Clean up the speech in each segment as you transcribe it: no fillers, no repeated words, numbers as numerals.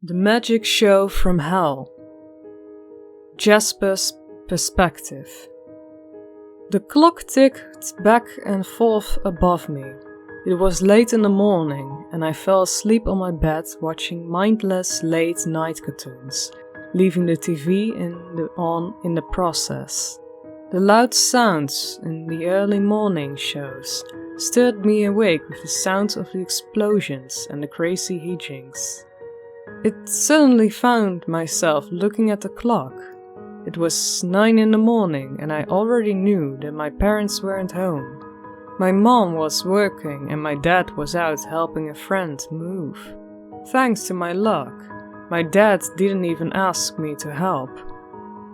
The Magic Show from Hell. Jasper's Perspective. The clock ticked back and forth above me. It was late in the morning, and I fell asleep on my bed watching mindless late-night cartoons, leaving the TV on in the process. The loud sounds in the early morning shows stirred me awake with the sounds of the explosions and the crazy hijinks. It suddenly found myself looking at the clock. It was 9 in the morning, and I already knew that my parents weren't home. My mom was working and my dad was out helping a friend move. Thanks to my luck, my dad didn't even ask me to help,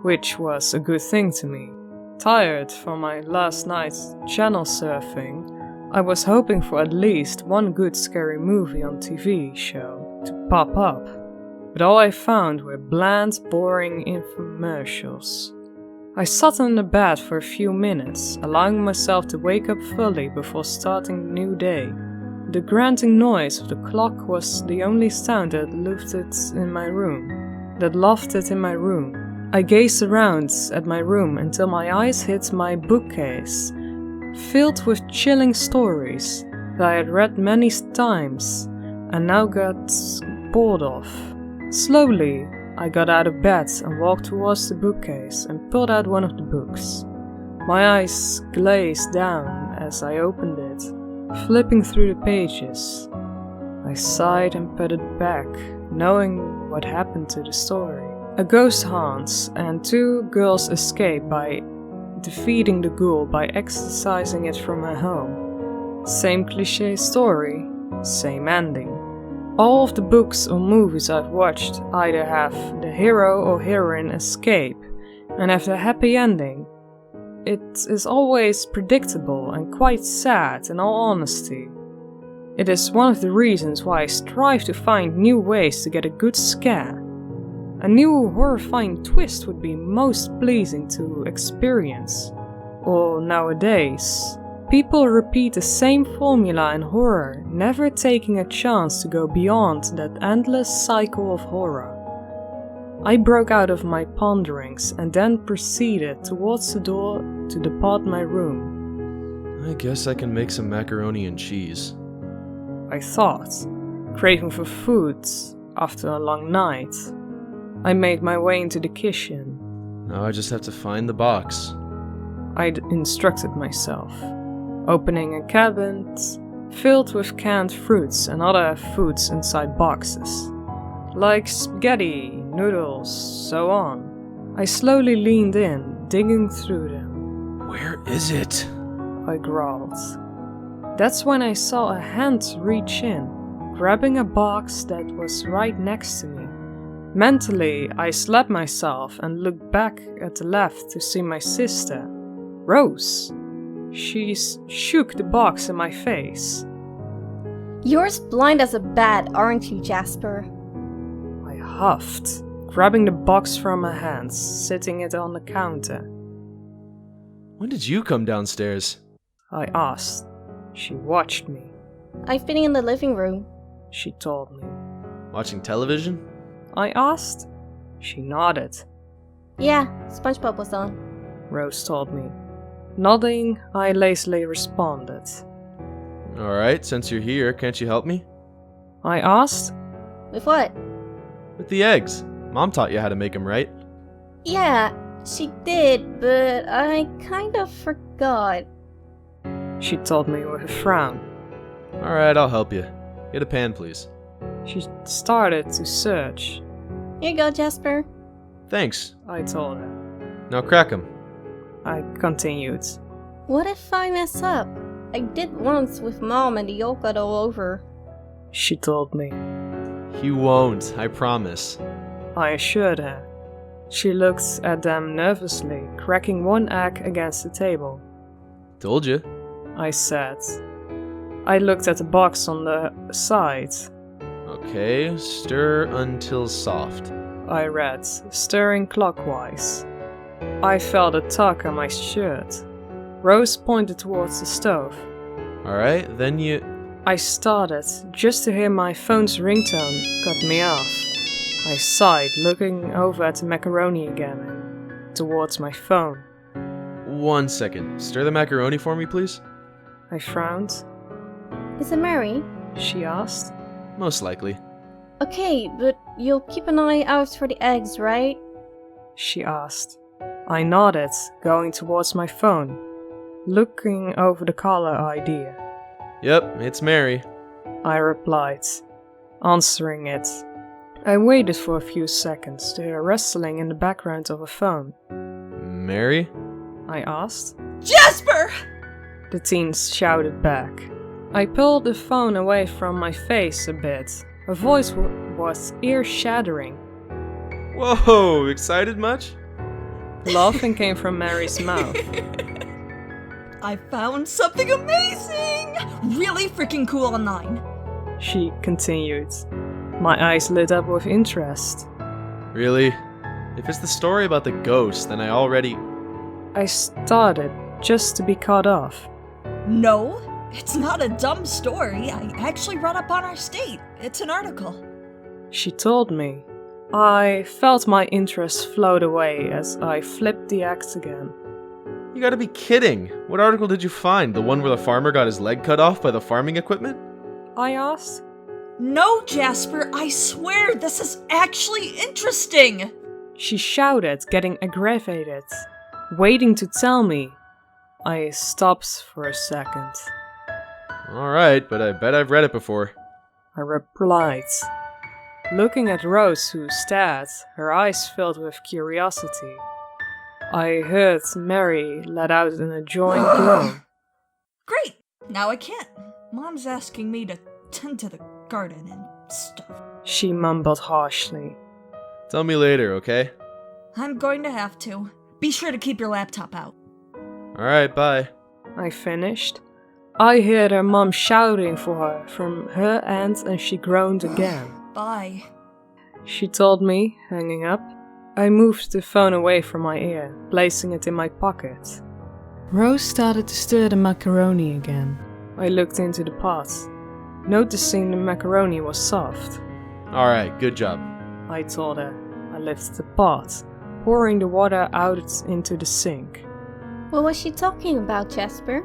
which was a good thing to me. Tired from my last night's channel surfing, I was hoping for at least one good scary movie on TV show to pop up, but all I found were bland, boring infomercials. I sat on the bed for a few minutes, allowing myself to wake up fully before starting the new day. The grunting noise of the clock was the only sound that lofted in my room. I gazed around at my room until my eyes hit my bookcase, filled with chilling stories that I had read many times and now got bored of. Slowly, I got out of bed and walked towards the bookcase and pulled out one of the books. My eyes glazed down as I opened it, flipping through the pages. I sighed and put it back, knowing what happened to the story. A ghost haunts, and 2 girls escape by defeating the ghoul by exorcising it from her home. Same cliché story, same ending. All of the books or movies I've watched either have the hero or heroine escape and have a happy ending. It is always predictable and quite sad in all honesty. It is one of the reasons why I strive to find new ways to get a good scare. A new horrifying twist would be most pleasing to experience. Or nowadays, people repeat the same formula in horror, never taking a chance to go beyond that endless cycle of horror. I broke out of my ponderings and then proceeded towards the door to depart my room. I guess I can make some macaroni and cheese, I thought, craving for food after a long night. I made my way into the kitchen. Now I just have to find the box. I'd instructed myself, opening a cabinet filled with canned fruits and other foods inside boxes, like spaghetti, noodles, so on. I slowly leaned in, digging through them. Where is it? I growled. That's when I saw a hand reach in, grabbing a box that was right next to me. Mentally, I slapped myself and looked back at the left to see my sister, Rose. She shook the box in my face. You're as blind as a bat, aren't you, Jasper? I huffed, grabbing the box from her hands, sitting it on the counter. When did you come downstairs? I asked. She watched me. I've been in the living room. She told me. Watching television? I asked. She nodded. Yeah, SpongeBob was on. Rose told me. Nodding, I lazily responded. Alright, since you're here, can't you help me? I asked. With what? With the eggs. Mom taught you how to make them, right? Yeah, she did, but I kind of forgot. She told me with a frown. Alright, I'll help you. Get a pan, please. She started to search. Here you go, Jasper. Thanks. I told her. Now crack 'em. I continued. What if I mess up? I did once with Mom and the yolk got all over. She told me. You won't, I promise. I assured her. She looked at them nervously, cracking one egg against the table. Told you. I said. I looked at the box on the side. Okay, stir until soft. I read, stirring clockwise. I felt a tug on my shirt. Rose pointed towards the stove. Alright, then you... I started, just to hear my phone's ringtone cut me off. I sighed, looking over at the macaroni again and towards my phone. 1 second. Stir the macaroni for me, please? I frowned. Is it Mary? She asked. Most likely. Okay, but you'll keep an eye out for the eggs, right? She asked. I nodded, going towards my phone, looking over the caller ID. Yep, it's Mary. I replied, answering it. I waited for a few seconds to hear rustling in the background of a phone. Mary? I asked. Jasper! The teens shouted back. I pulled the phone away from my face a bit. Her voice was ear-shattering. Whoa, excited much? Laughing came from Mary's mouth. I found something amazing! Really freaking cool online. She continued. My eyes lit up with interest. Really? If it's the story about the ghost, then I started, just to be cut off. No, it's not a dumb story. I actually read up on our state. It's an article. She told me. I felt my interest float away as I flipped the act again. You gotta be kidding. What article did you find? The one where the farmer got his leg cut off by the farming equipment? I asked. No, Jasper, I swear this is actually interesting! She shouted, getting aggravated, waiting to tell me. I stopped for a second. Alright, but I bet I've read it before. I replied, looking at Rose, who stared, her eyes filled with curiosity. I heard Mary let out an enjoying groan. Great! Now I can't. Mom's asking me to tend to the garden and stuff. She mumbled harshly. Tell me later, okay? I'm going to have to. Be sure to keep your laptop out. Alright, bye. I finished. I heard her mum shouting for her from her end and she groaned again. Bye. She told me, hanging up. I moved the phone away from my ear, placing it in my pocket. Rose started to stir the macaroni again. I looked into the pot, noticing the macaroni was soft. Alright, good job. I told her. I lifted the pot, pouring the water out into the sink. What was she talking about, Jasper?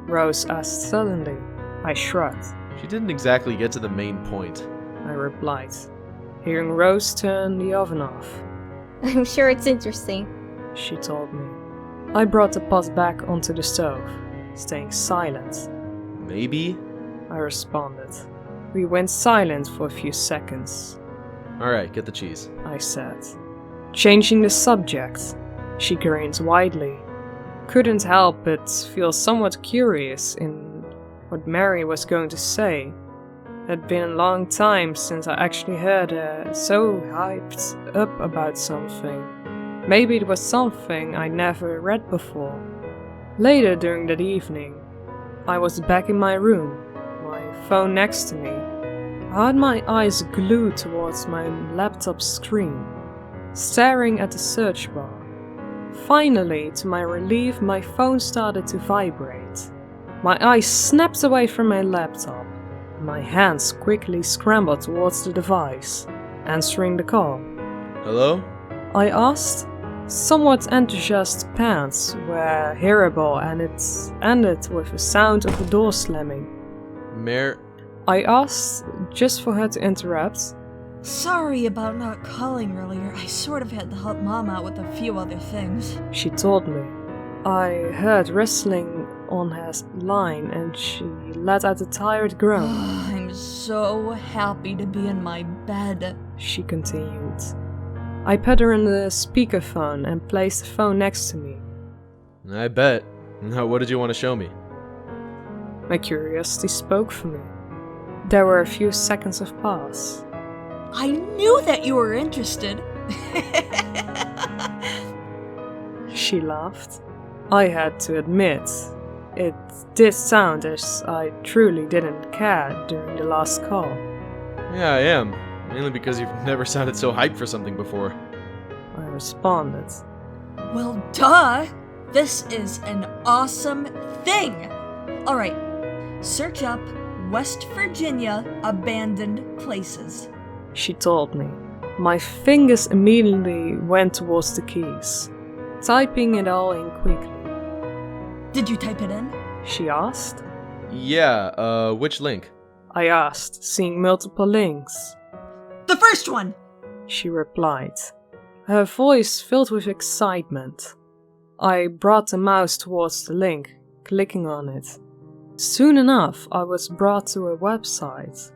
Rose asked suddenly. I shrugged. She didn't exactly get to the main point. I replied, hearing Rose turn the oven off. I'm sure it's interesting. She told me. I brought the pot back onto the stove, staying silent. Maybe? I responded. We went silent for a few seconds. Alright, get the cheese. I said. Changing the subject. She grinned widely. Couldn't help but feel somewhat curious in what Mary was going to say. It had been a long time since I actually heard her so hyped up about something. Maybe it was something I never read before. Later during that evening, I was back in my room, my phone next to me. I had my eyes glued towards my laptop screen, staring at the search bar. Finally, to my relief, my phone started to vibrate. My eyes snapped away from my laptop. My hands quickly scrambled towards the device, answering the call. Hello? I asked. Somewhat enthusiastic pants were hearable and it ended with the sound of the door slamming. I asked, just for her to interrupt. Sorry about not calling earlier. I sort of had to help Mom out with a few other things. She told me. I heard wrestling on her line and she let out a tired groan. I'm so happy to be in my bed. She continued. I put her in the speakerphone and placed the phone next to me. I bet. Now what did you want to show me? My curiosity spoke for me. There were a few seconds of pause. I knew that you were interested. She laughed. I had to admit, it did sound as I truly didn't care during the last call. Yeah, I am. Mainly because you've never sounded so hyped for something before. I responded. Well, duh! This is an awesome thing! Alright, Search up West Virginia abandoned places. She told me. My fingers immediately went towards the keys, typing it all in quickly. Did you type it in? She asked. Yeah, which link? I asked, seeing multiple links. The first one! She replied, her voice filled with excitement. I brought the mouse towards the link, clicking on it. Soon enough, I was brought to a website.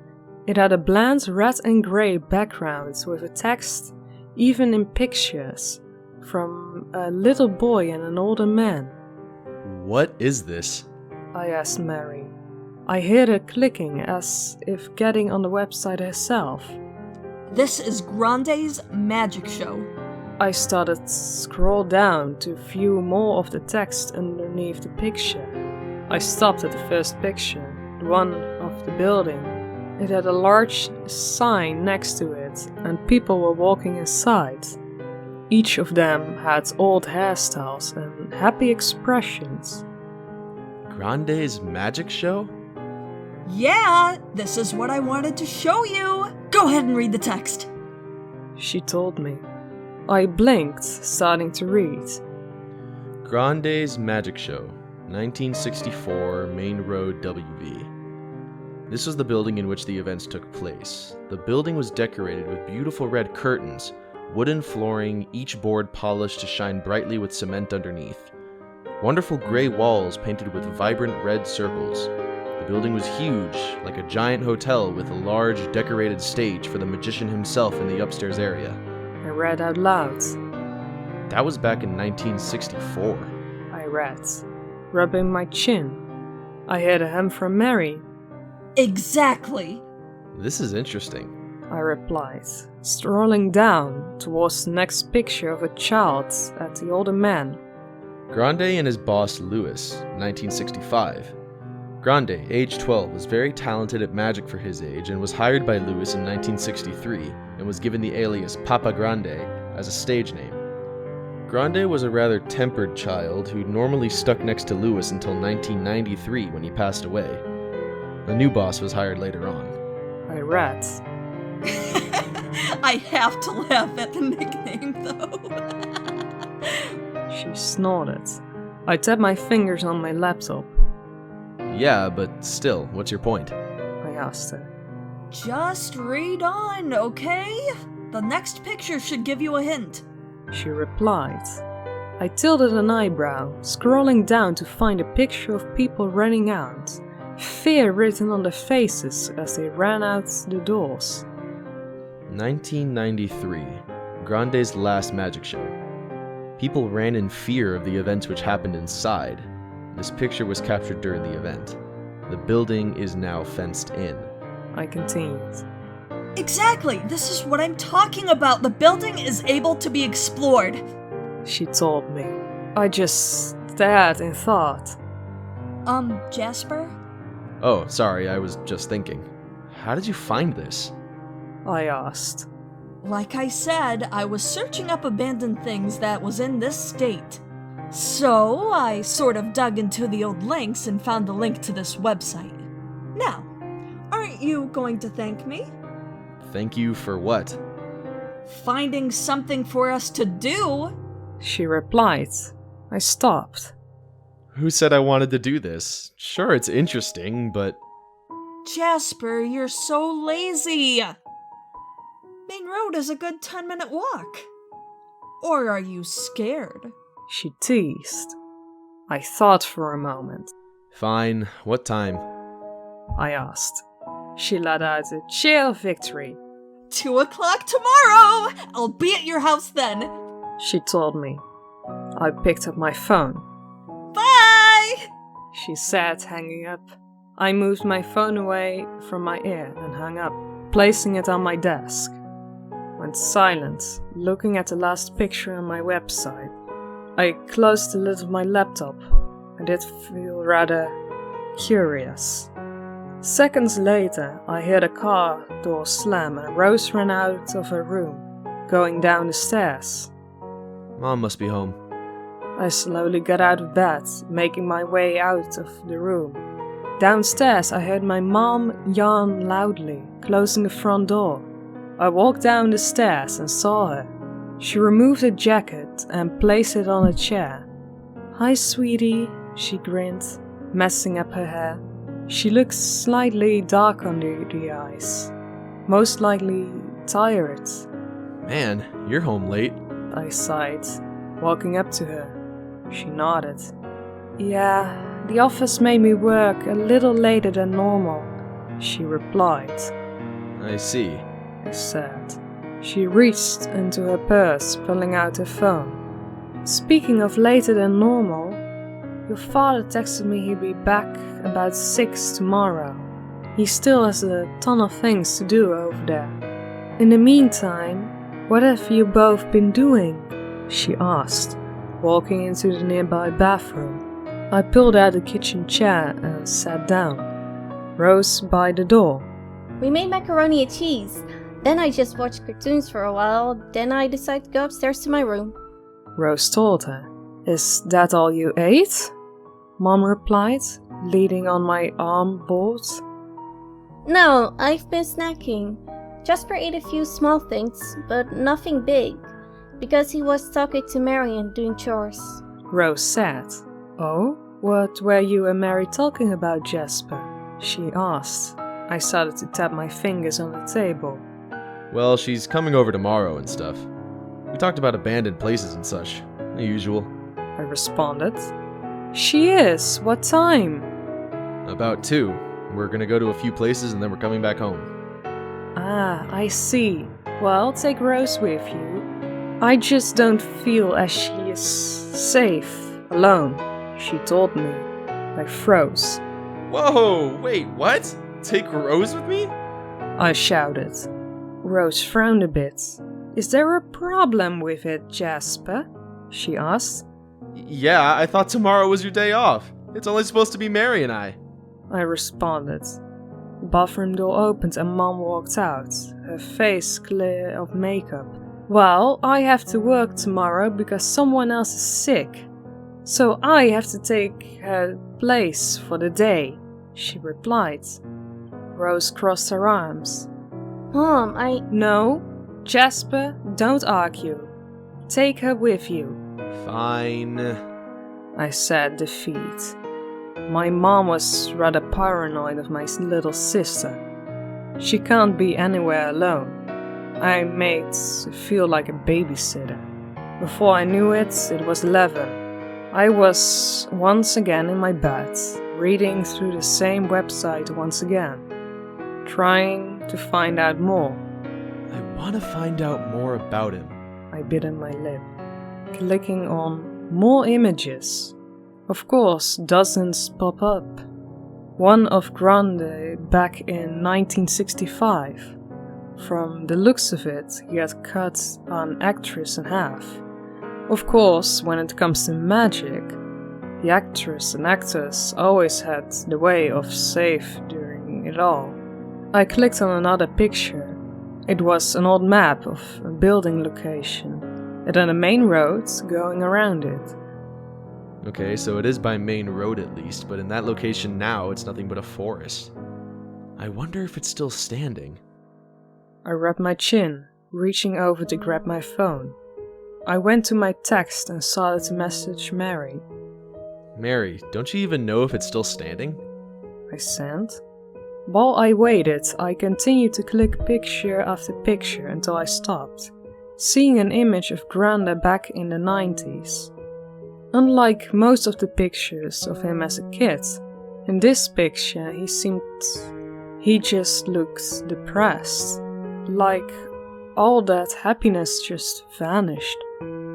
It had a bland red and grey background with a text, even in pictures, from a little boy and an older man. What is this? I asked Mary. I heard her clicking as if getting on the website herself. This is Grande's magic show. I started to scroll down to view more of the text underneath the picture. I stopped at the first picture, the one of the building. It had a large sign next to it, and people were walking inside. Each of them had old hairstyles and happy expressions. Grande's magic show? Yeah, this is what I wanted to show you. Go ahead and read the text. She told me. I blinked, starting to read. Grande's Magic Show, 1964, Main Road, WV. This was the building in which the events took place. The building was decorated with beautiful red curtains, wooden flooring, each board polished to shine brightly with cement underneath. Wonderful gray walls painted with vibrant red circles. The building was huge, like a giant hotel with a large decorated stage for the magician himself in the upstairs area. I read out loud. That was back in 1964. I read, rubbing my chin. I heard a hum from Mary. Exactly. This is interesting. I replied, strolling down towards the next picture of a child at the older man. Grande and his boss Louis, 1965. Grande, age 12, was very talented at magic for his age and was hired by Louis in 1963 and was given the alias Papa Grande as a stage name. Grande was a rather tempered child who normally stuck next to Louis until 1993 when he passed away. A new boss was hired later on. I read. I have to laugh at the nickname, though. She snorted. I tapped my fingers on my laptop. Yeah, but still, what's your point? I asked her. Just read on, okay? The next picture should give you a hint. She replied. I tilted an eyebrow, scrolling down to find a picture of people running out. Fear written on their faces as they ran out the doors. 1993, Grande's last magic show. People ran in fear of the events which happened inside. This picture was captured during the event. The building is now fenced in. I continued. Exactly! This is what I'm talking about! The building is able to be explored! She told me. I just stared in thought. Jasper? Oh, sorry, I was just thinking. How did you find this? I asked. Like I said, I was searching up abandoned things that was in this state. So, I sort of dug into the old links and found the link to this website. Now, aren't you going to thank me? Thank you for what? Finding something for us to do! She replied. I stopped. Who said I wanted to do this? Sure, it's interesting, but... Jasper, you're so lazy! Main Road is a good 10-minute walk. Or are you scared? She teased. I thought for a moment. Fine, what time? I asked. She let out a cheer of victory. 2 o'clock tomorrow! I'll be at your house then! She told me. I picked up my phone. Bye! She said, hanging up. I moved my phone away from my ear and hung up, placing it on my desk. Went silent, looking at the last picture on my website. I closed the lid of my laptop. I did feel rather curious. Seconds later, I heard a car door slam and Rose ran out of her room, going down the stairs. Mom must be home. I slowly got out of bed, making my way out of the room. Downstairs, I heard my mom yawn loudly, closing the front door. I walked down the stairs and saw her. She removed her jacket and placed it on a chair. "Hi, sweetie," she grinned, messing up her hair. She looked slightly dark under the eyes. Most likely tired. Man, you're home late. I sighed, walking up to her. She nodded. "Yeah, the office made me work a little later than normal," she replied. I see. I said. She reached into her purse, pulling out her phone. "Speaking of later than normal, your father texted me he'd be back about 6 tomorrow. He still has a ton of things to do over there. In the meantime, what have you both been doing?" she asked, walking into the nearby bathroom. I pulled out a kitchen chair and sat down. Rose by the door. We made macaroni and cheese. Then I just watched cartoons for a while. Then I decided to go upstairs to my room. Rose told her. "Is that all you ate?" Mom replied, leaning on my arm board. No, I've been snacking. Jasper ate a few small things, but nothing big, because he was talking to Mary and doing chores. Rose said. "Oh, what were you and Mary talking about, Jasper?" she asked. I started to tap my fingers on the table. Well, she's coming over tomorrow and stuff. We talked about abandoned places and such. The usual. I responded. "She is? What time?" About 2. We're gonna go to a few places and then we're coming back home. "Ah, I see. Well, take Rose with you. I just don't feel as she is safe alone," she told me. I froze. Whoa, wait, what? Take Rose with me? I shouted. Rose frowned a bit. "Is there a problem with it, Jasper?" she asked. Yeah, I thought tomorrow was your day off. It's only supposed to be Mary and I responded. The bathroom door opened and Mom walked out, her face clear of makeup. "Well, I have to work tomorrow because someone else is sick. So I have to take her place for the day," she replied. Rose crossed her arms. Mom, "No, Jasper, don't argue. Take her with you," Fine. I said, defeat. My mom was rather paranoid of my little sister. She can't be anywhere alone. I made her feel like a babysitter. Before I knew it, it was 11. I was once again in my bed, reading through the same website once again, trying to find out more. I want to find out more about him. I bit on my lip, clicking on more images. Of course, dozens pop up. One of Grande back in 1965. From the looks of it, he had cut an actress in half. Of course, when it comes to magic, the actress and actors always had the way of safe during it all. I clicked on another picture. It was an old map of a building location. It had a main road going around it. Okay, so it is by main road at least, but in that location now it's nothing but a forest. I wonder if it's still standing. I rubbed my chin, reaching over to grab my phone. I went to my text and started to message Mary. Mary, don't you even know if it's still standing? I sent. While I waited, I continued to click picture after picture until I stopped, seeing an image of Granda back in the 90s. Unlike most of the pictures of him as a kid, in this picture he just looked depressed, like all that happiness just vanished.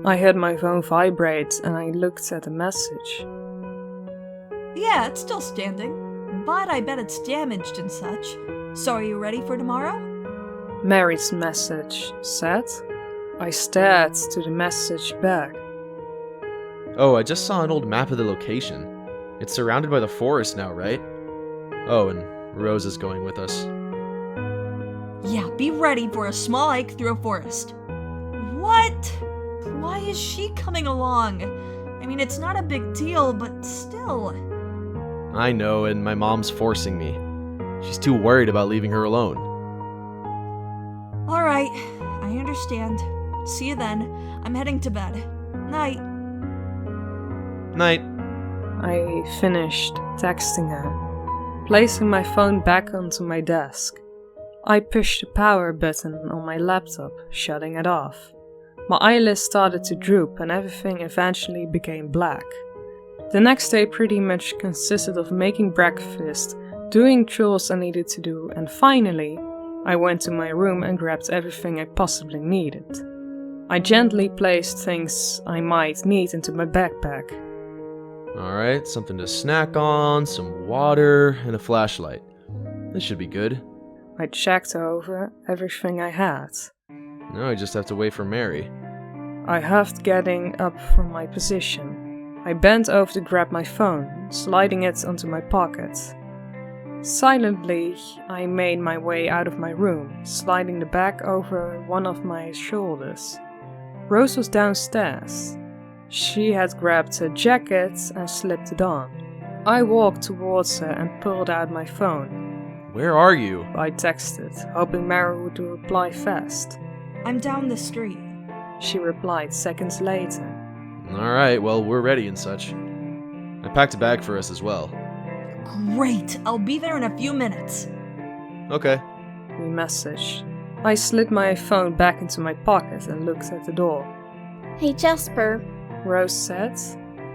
I heard my phone vibrate and I looked at the message. Yeah, it's still standing, but I bet it's damaged and such. So are you ready for tomorrow? Mary's message said. I stared to the message back. Oh, I just saw an old map of the location. It's surrounded by the forest now, right? Oh, and Rose is going with us. Yeah, be ready for a small hike through a forest. What? Why is she coming along? I mean, it's not a big deal, but still. I know, and my mom's forcing me. She's too worried about leaving her alone. Alright, I understand. See you then. I'm heading to bed. Night. Night. I finished texting her, placing my phone back onto my desk. I pushed the power button on my laptop, shutting it off. My eyelids started to droop and everything eventually became black. The next day pretty much consisted of making breakfast, doing chores I needed to do, and finally, I went to my room and grabbed everything I possibly needed. I gently placed things I might need into my backpack. Alright, something to snack on, some water, and a flashlight. This should be good. I checked over everything I had. Now I just have to wait for Mary. I huffed, getting up from my position. I bent over to grab my phone, sliding it onto my pocket. Silently, I made my way out of my room, sliding the bag over one of my shoulders. Rose was downstairs. She had grabbed her jacket and slipped it on. I walked towards her and pulled out my phone. Where are you? I texted, hoping Mary would reply fast. I'm down the street. She replied seconds later. Alright, well, we're ready and such. I packed a bag for us as well. Great! I'll be there in a few minutes. Okay. We messaged. I slid my phone back into my pocket and looked at the door. Hey Jasper, Rose said.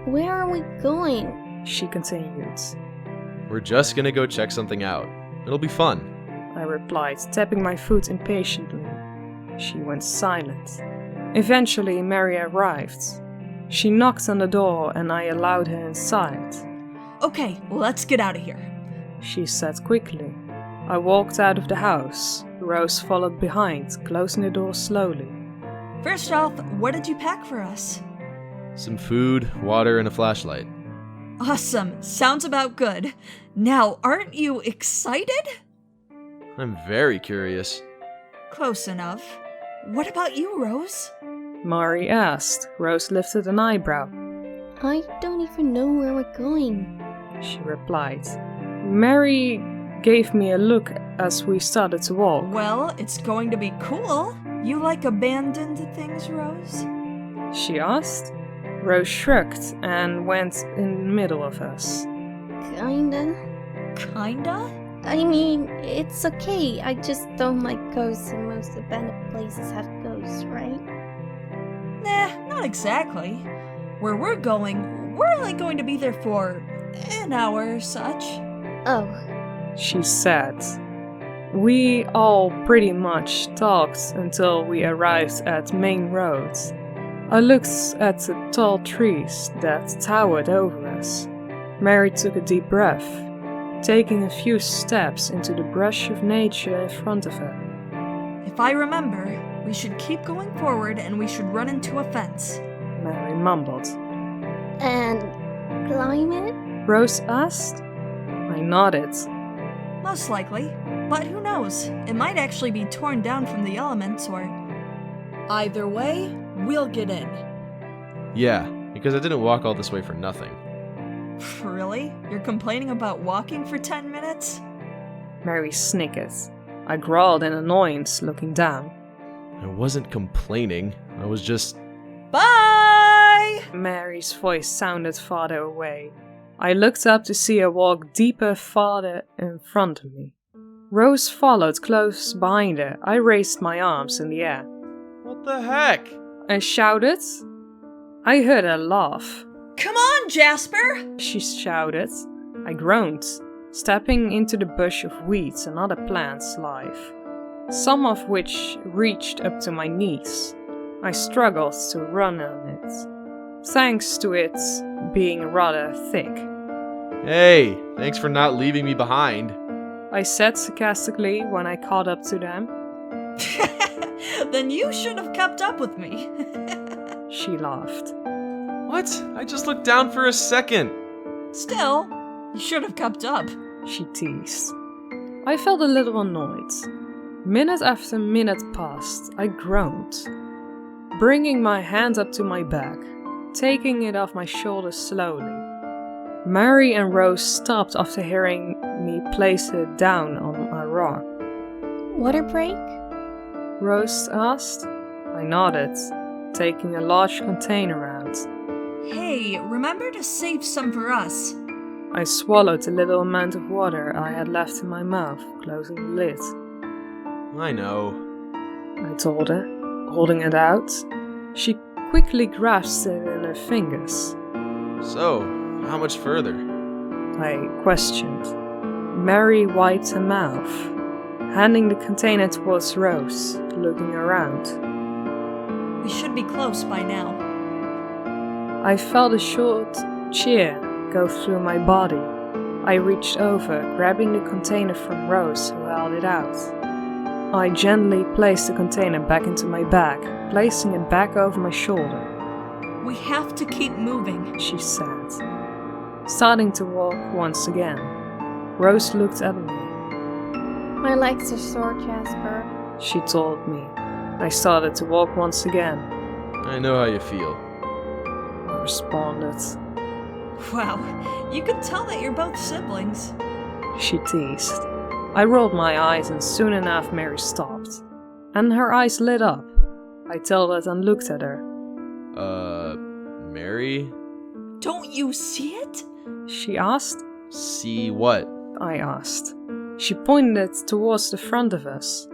where are we going? She continued. We're just gonna go check something out. It'll be fun. I replied, tapping my foot impatiently. She went silent. Eventually, Mary arrived. She knocked on the door and I allowed her inside. Okay, let's get out of here. She said quickly. I walked out of the house. Rose followed behind, closing the door slowly. First off, what did you pack for us? Some food, water, and a flashlight. Awesome, sounds about good. Now, aren't you excited? I'm very curious. Close enough. What about you, Rose? Mari asked. Rose lifted an eyebrow. I don't even know where we're going. She replied. Mary gave me a look as we started to walk. Well, it's going to be cool. You like abandoned things, Rose? She asked. Rose shrugged and went in the middle of us. Kinda. Kinda? I mean, it's okay. I just don't like ghosts, and most abandoned places have ghosts, right? Nah, not exactly. Where we're going, we're only going to be there for an hour or such. Oh, She said. We all pretty much talked until we arrived at Main Road. I looked at the tall trees that towered over us. Mary took a deep breath, taking a few steps into the brush of nature in front of her. If I remember, we should keep going forward and we should run into a fence. Mary mumbled. and climb it? Rose asked. I nodded. Most likely. But who knows? It might actually be torn down from the elements or... Either way, we'll get in. Yeah, because I didn't walk all this way for nothing. Really? You're complaining about walking for 10 minutes? Mary snickered. I growled in annoyance, looking down. I wasn't complaining. I was just... Bye! Mary's voice sounded farther away. I looked up to see her walk deeper farther in front of me. Rose followed close behind her. I raised my arms in the air. What the heck? I shouted. I heard her laugh. Come on, Jasper! She shouted. I groaned, stepping into the bush of weeds and other plants alive, some of which reached up to my knees. I struggled to run on it, thanks to it being rather thick. Hey, thanks for not leaving me behind. I said sarcastically when I caught up to them. Then you should have kept up with me. She laughed. What? I just looked down for a second. Still, you should have kept up. She teased. I felt a little annoyed. Minute after minute passed. I groaned, bringing my hand up to my back, taking it off my shoulders slowly. Mary and Rose stopped after hearing me place it down on a rock. Water break? Rose asked. I nodded, taking a large container out. Hey, remember to save some for us. I swallowed the little amount of water I had left in my mouth, closing the lid. I know. I told her, holding it out. She quickly grasped it in her fingers. So, how much further? I questioned. Mary wiped her mouth, handing the container towards Rose, looking around. We should be close by now. I felt a short cheer go through my body. I reached over, grabbing the container from Rose, who held it out. I gently placed the container back into my bag, placing it back over my shoulder. We have to keep moving, she said, starting to walk once again. Rose looked at me. My legs are sore, Jasper. She told me. I started to walk once again. I know how you feel. I responded. Wow, you can tell that you're both siblings. She teased. I rolled my eyes and soon enough Mary stopped. And her eyes lit up. I tilted and looked at her. Mary? Don't you see it? She asked. See what? I asked. She pointed towards the front of us.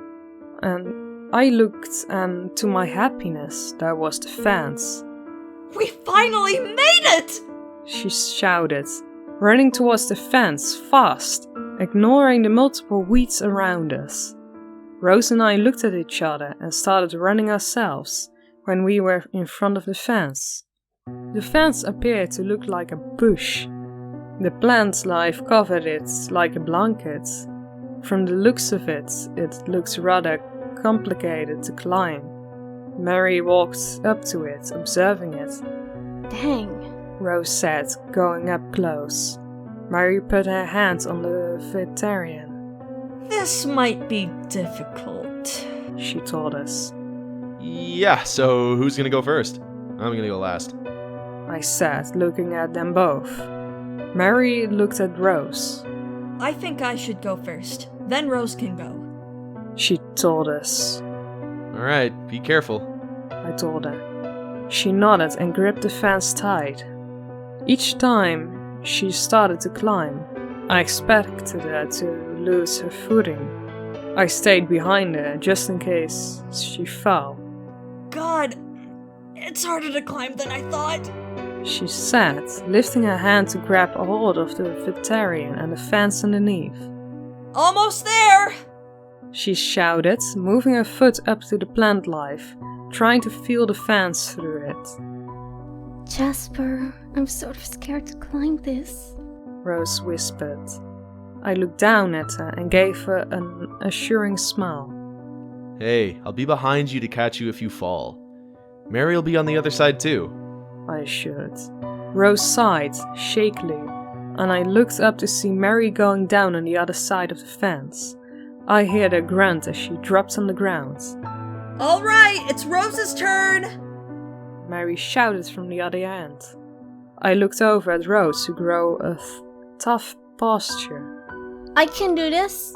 And I looked, and to my happiness, there was the fence. We finally made it! She shouted, running towards the fence fast, ignoring the multiple weeds around us. Rose and I looked at each other and started running ourselves when we were in front of the fence. The fence appeared to look like a bush. The plant life covered it like a blanket. From the looks of it, it looks rather complicated to climb. Mary walked up to it, observing it. Dang, Rose said, going up close. Mary put her hand on the vegetarian. This might be difficult, she told us. Yeah, so who's gonna go first? I'm gonna go last. I said, looking at them both. Mary looked at Rose. I think I should go first. Then Rose can go. She told us. Alright, be careful. I told her. She nodded and gripped the fence tight. Each time she started to climb, I expected her to lose her footing. I stayed behind her just in case she fell. God, it's harder to climb than I thought. She said, lifting her hand to grab a hold of the vegetarian and the fence underneath. Almost there! She shouted, moving her foot up to the plant life, trying to feel the fence through it. Jasper, I'm sort of scared to climb this, Rose whispered. I looked down at her and gave her an assuring smile. Hey, I'll be behind you to catch you if you fall. Mary will be on the other side too. I assured. Rose sighed, shakily, and I looked up to see Mary going down on the other side of the fence. I heard her grunt as she dropped on the ground. All right, it's Rose's turn! Mary shouted from the other end. I looked over at Rose, who grew a tough posture. I can do this,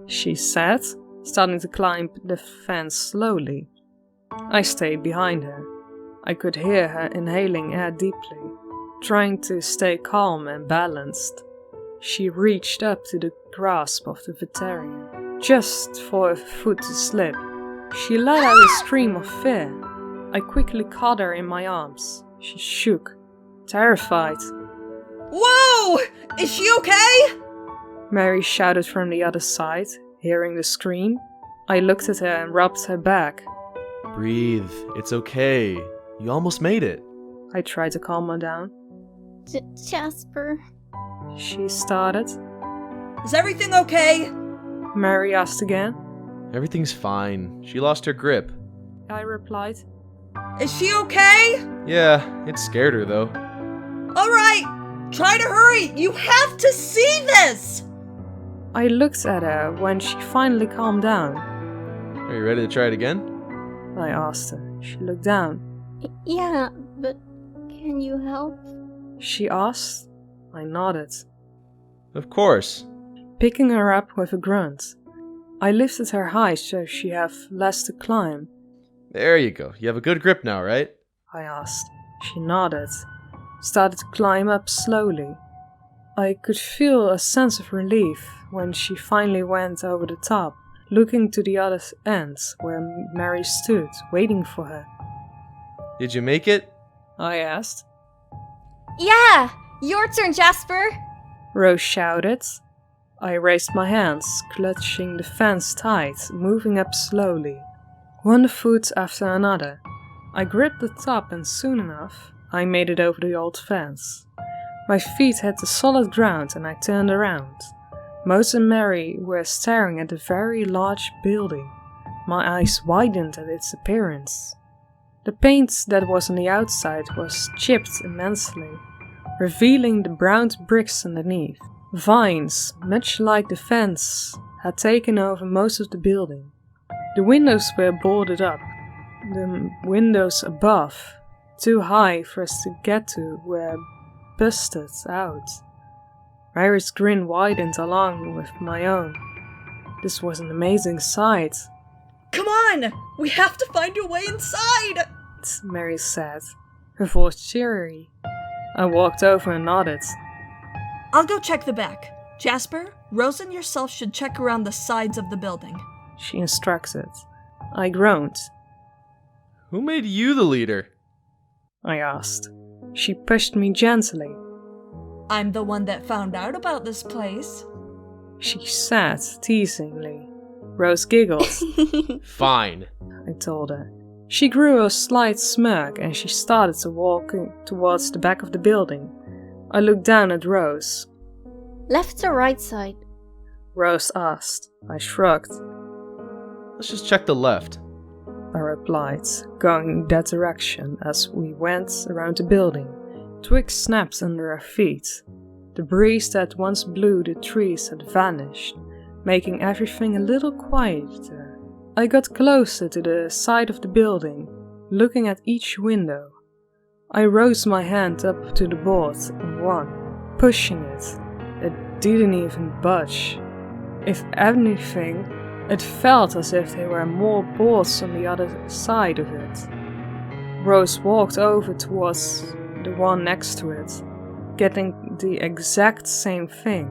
she said, starting to climb the fence slowly. I stayed behind her. I could hear her inhaling air deeply, trying to stay calm and balanced. She reached up to the grasp of the vegetarian, just for her foot to slip. She let out a scream of fear. I quickly caught her in my arms. She shook, terrified. Whoa! Is she okay? Mary shouted from the other side, hearing the scream. I looked at her and rubbed her back. Breathe, it's okay. You almost made it. I tried to calm her down. Jasper. She started. Is everything okay? Mary asked again. Everything's fine. She lost her grip. I replied. Is she okay? Yeah, it scared her though. Alright, try to hurry! You have to see this! I looked at her when she finally calmed down. Are you ready to try it again? I asked her. She looked down. Yeah, but can you help? She asked. I nodded, Of course. picking her up with a grunt. I lifted her high so she have less to climb. There you go. You have a good grip now, right? I asked. She nodded, started to climb up slowly. I could feel a sense of relief when she finally went over the top, looking to the other end where Mary stood, waiting for her. Did you make it? I asked. Yeah! Your turn, Jasper! Rose shouted. I raised my hands, clutching the fence tight, moving up slowly, one foot after another. I gripped the top and soon enough, I made it over the old fence. My feet hit the solid ground and I turned around. Mose and Mary were staring at a very large building. My eyes widened at its appearance. The paint that was on the outside was chipped immensely, revealing the brown bricks underneath. Vines, much like the fence, had taken over most of the building. The windows were boarded up. The windows above, too high for us to get to, were busted out. Mary's grin widened along with my own. This was an amazing sight, Come on! We have to find a way inside! Mary said, her voice cheery. I walked over and nodded. I'll go check the back. Jasper, Rose and yourself should check around the sides of the building. She instructed. I groaned. Who made you the leader? I asked. She pushed me gently. I'm the one that found out about this place. She said teasingly. Rose giggled. Fine. I told her. She grew a slight smirk and she started to walk towards the back of the building. I looked down at Rose. Left or right side? Rose asked. I shrugged. Let's just check the left. I replied, going that direction as we went around the building. Twigs snapped under our feet. The breeze that once blew the trees had vanished, making everything a little quieter. I got closer to the side of the building, looking at each window. I rose my hand up to the board on one, pushing it. It didn't even budge. If anything, it felt as if there were more boards on the other side of it. Rose walked over towards the one next to it, getting the exact same thing.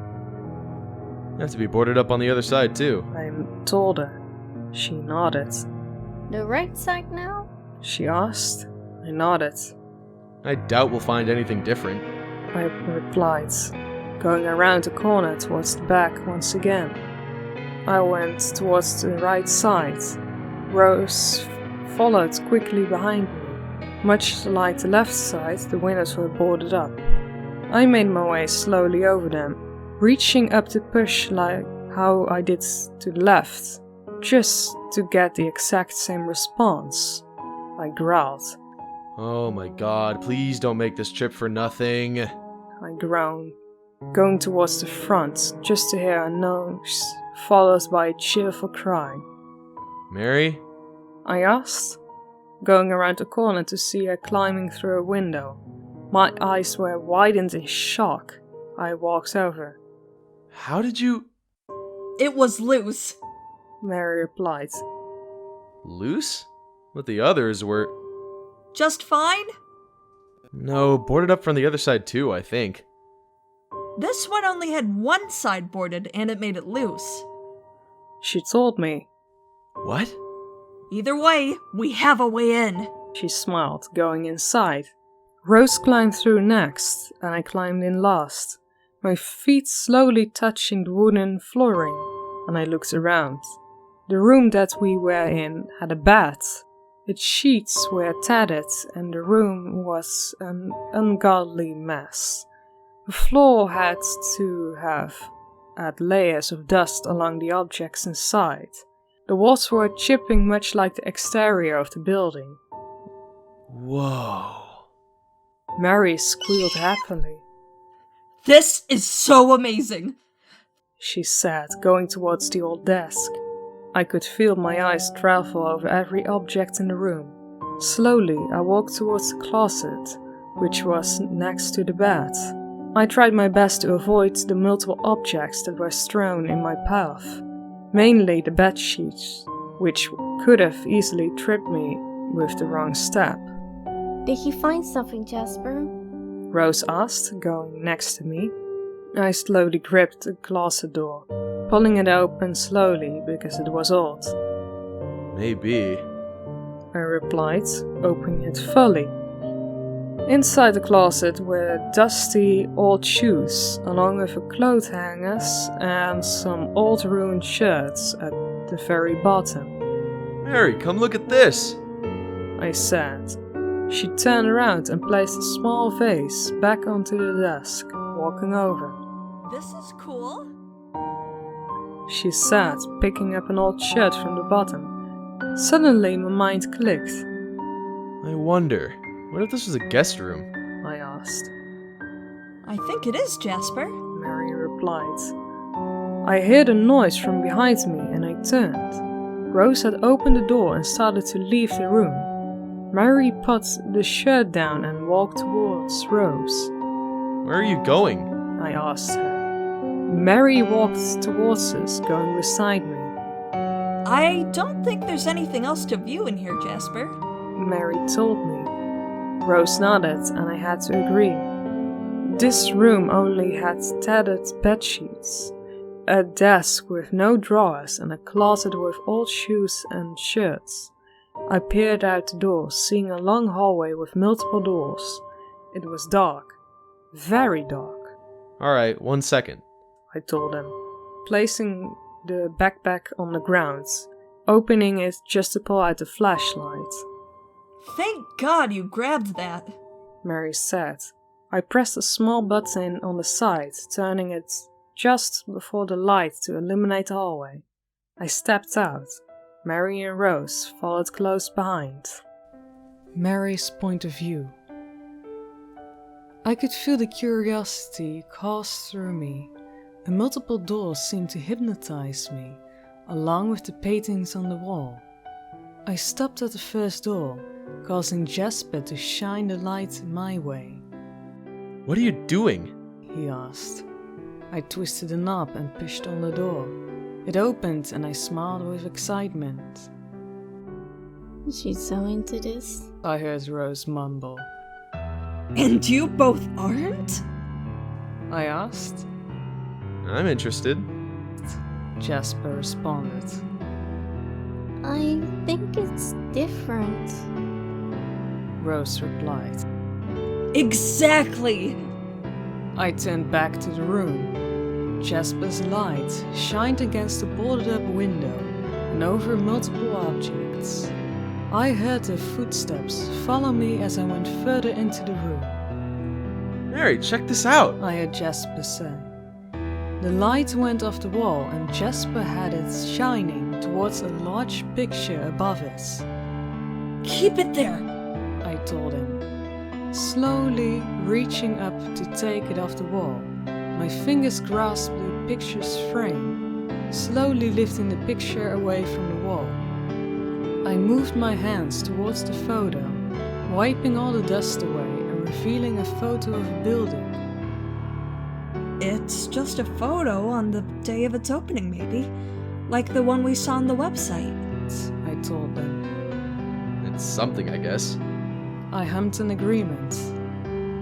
You have to be boarded up on the other side too. I told her. She nodded. The right side now? She asked. I nodded. I doubt we'll find anything different. I replied, going around the corner towards the back once again. I went towards the right side. Rose followed quickly behind me. Much like the left side, the windows were boarded up. I made my way slowly over them, reaching up to push like how I did to the left, just to get the exact same response. I growled. Oh my god, please don't make this trip for nothing. I groaned, going towards the front just to hear a nose, followed by a cheerful cry. Mary? I asked, going around the corner to see her climbing through a window. My eyes were widened in shock. I walked over. How did you... It was loose. Mary replied. Loose? But the others were... Just fine? No, boarded up from the other side too, I think. This one only had one side boarded and it made it loose. She told me. What? Either way, we have a way in. She smiled, going inside. Rose climbed through next, and I climbed in last, my feet slowly touching the wooden flooring, and I looked around. The room that we were in had a bed. Its sheets were tattered, and the room was an ungodly mess. The floor had to have had layers of dust along the objects inside. The walls were chipping much like the exterior of the building. Whoa. Mary squealed happily. This is so amazing! She said, going towards the old desk. I could feel my eyes travel over every object in the room. Slowly, I walked towards the closet, which was next to the bed. I tried my best to avoid the multiple objects that were strewn in my path, mainly the bed sheets, which could have easily tripped me with the wrong step. Did you find something, Jasper? Rose asked, going next to me. I slowly gripped the closet door, pulling it open slowly because it was old. Maybe. I replied, opening it fully. Inside the closet were dusty old shoes, along with a clothes hangers and some old ruined shirts at the very bottom. Mary, come look at this! I said. She turned around and placed a small vase back onto the desk, walking over. This is cool. She said, picking up an old shirt from the bottom. Suddenly my mind clicked. I wonder, what if this was a guest room? I asked. I think it is, Jasper. Mary replied. I heard a noise from behind me and I turned. Rose had opened the door and started to leave the room. Mary put the shirt down and walked towards Rose. Where are you going? I asked her. Mary walked towards us, going beside me. I don't think there's anything else to view in here, Jasper. Mary told me. Rose nodded and I had to agree. This room only had tattered bedsheets, a desk with no drawers and a closet with old shoes and shirts. I peered out the door, seeing a long hallway with multiple doors. It was dark. Very dark. Alright, 1 second. I told him, placing the backpack on the ground, opening it just to pull out the flashlight. Thank God you grabbed that. Mary said. I pressed a small button on the side, turning it just before the light to illuminate the hallway. I stepped out. Mary and Rose followed close behind. Mary's point of view. I could feel the curiosity course through me, and multiple doors seemed to hypnotize me, along with the paintings on the wall. I stopped at the first door, causing Jasper to shine the light my way. What are you doing? He asked. I twisted the knob and pushed on the door. It opened and I smiled with excitement. She's so into this. I heard Rose mumble. And you both aren't? I asked. I'm interested. Jasper responded. I think it's different. Rose replied. Exactly! I turned back to the room. Jasper's light shined against the boarded up window and over multiple objects. I heard their footsteps follow me as I went further into the room. Mary, check this out! I heard Jasper say. The light went off the wall and Jasper had it shining towards a large picture above it. Keep it there! I told him, slowly reaching up to take it off the wall. My fingers grasped the picture's frame, slowly lifting the picture away from the wall. I moved my hands towards the photo, wiping all the dust away and revealing a photo of a building. It's just a photo on the day of its opening, maybe. Like the one we saw on the website. I told them. It's something, I guess. I hummed in agreement.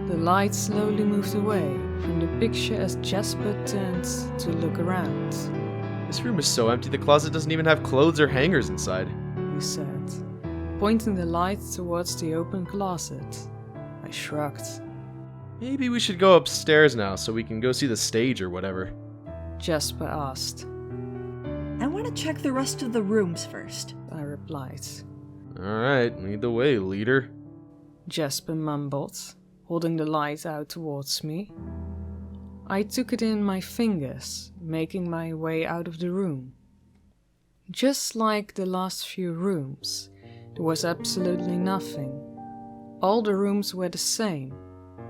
The light slowly moved away from the picture as Jasper turned to look around. This room is so empty the closet doesn't even have clothes or hangers inside. He said, pointing the light towards the open closet. I shrugged. Maybe we should go upstairs now so we can go see the stage or whatever. Jasper asked. I want to check the rest of the rooms first. I replied. Alright, lead the way, leader. Jasper mumbled, holding the light out towards me. I took it in my fingers, making my way out of the room. Just like the last few rooms, there was absolutely nothing. All the rooms were the same.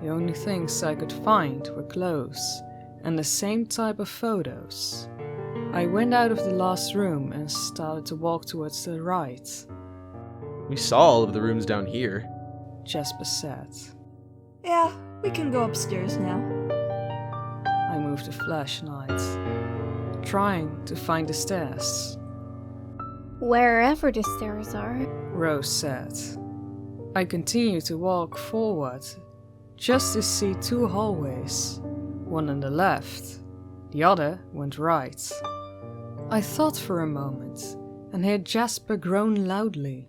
The only things I could find were clothes and the same type of photos. I went out of the last room and started to walk towards the right. We saw all of the rooms down here. Jasper said. Yeah, we can go upstairs now. move the flashlight, trying to find the stairs. Wherever the stairs are. Rose said. I continued to walk forward, just to see two hallways, one on the left, the other went right. I thought for a moment, and heard Jasper groan loudly.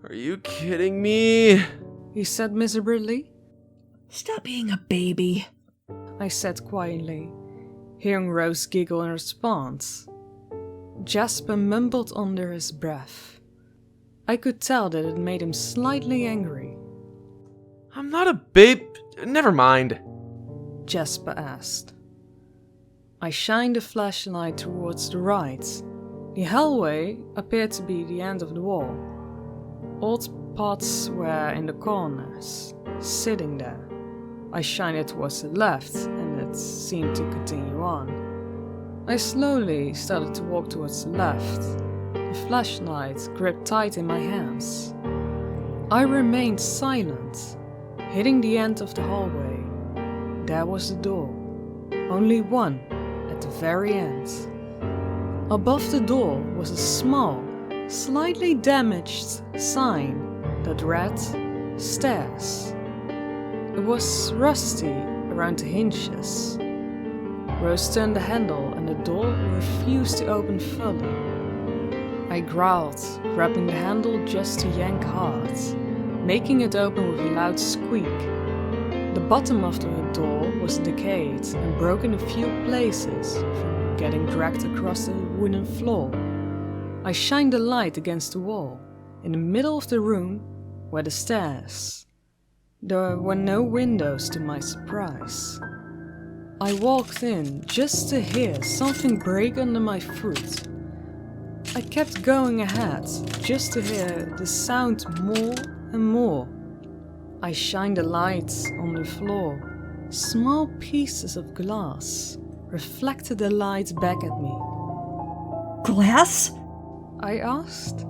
Are you kidding me? He said miserably. Stop being a baby, I said quietly, hearing Rose giggle in response. Jasper mumbled under his breath. I could tell that it made him slightly angry. I'm not a babe. Never mind. Jasper asked. I shined the flashlight towards the right. The hallway appeared to be the end of the wall. Old pots were in the corners, sitting there. I shined it towards the left, and it seemed to continue on. I slowly started to walk towards the left, the flashlight gripped tight in my hands. I remained silent, hitting the end of the hallway. There was the door, only one at the very end. Above the door was a small, slightly damaged sign that read stairs. It was rusty around the hinges. Rose turned the handle and the door refused to open fully. I growled, grabbing the handle just to yank hard, making it open with a loud squeak. The bottom of the door was decayed and broken in a few places from getting dragged across the wooden floor. I shined the light against the wall, in the middle of the room were the stairs. There were no windows to my surprise. I walked in just to hear something break under my foot. I kept going ahead just to hear the sound more and more. I shined the light on the floor. Small pieces of glass reflected the light back at me. Glass? I asked.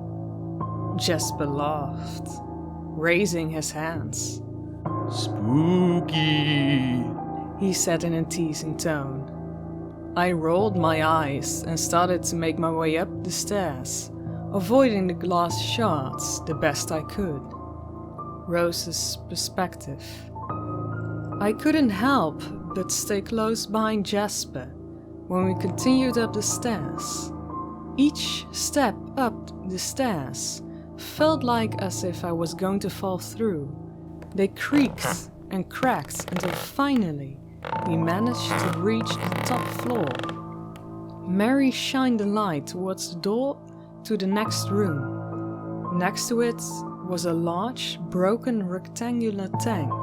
Jasper laughed, raising his hands. Spooky, he said in a teasing tone. I rolled my eyes and started to make my way up the stairs, avoiding the glass shards the best I could. Rose's perspective. I couldn't help but stay close behind Jasper when we continued up the stairs. Each step up the stairs felt like as if I was going to fall through. They creaked and cracked until finally we managed to reach the top floor. Mary shined the light towards the door to the next room. Next to it was a large, broken rectangular tank.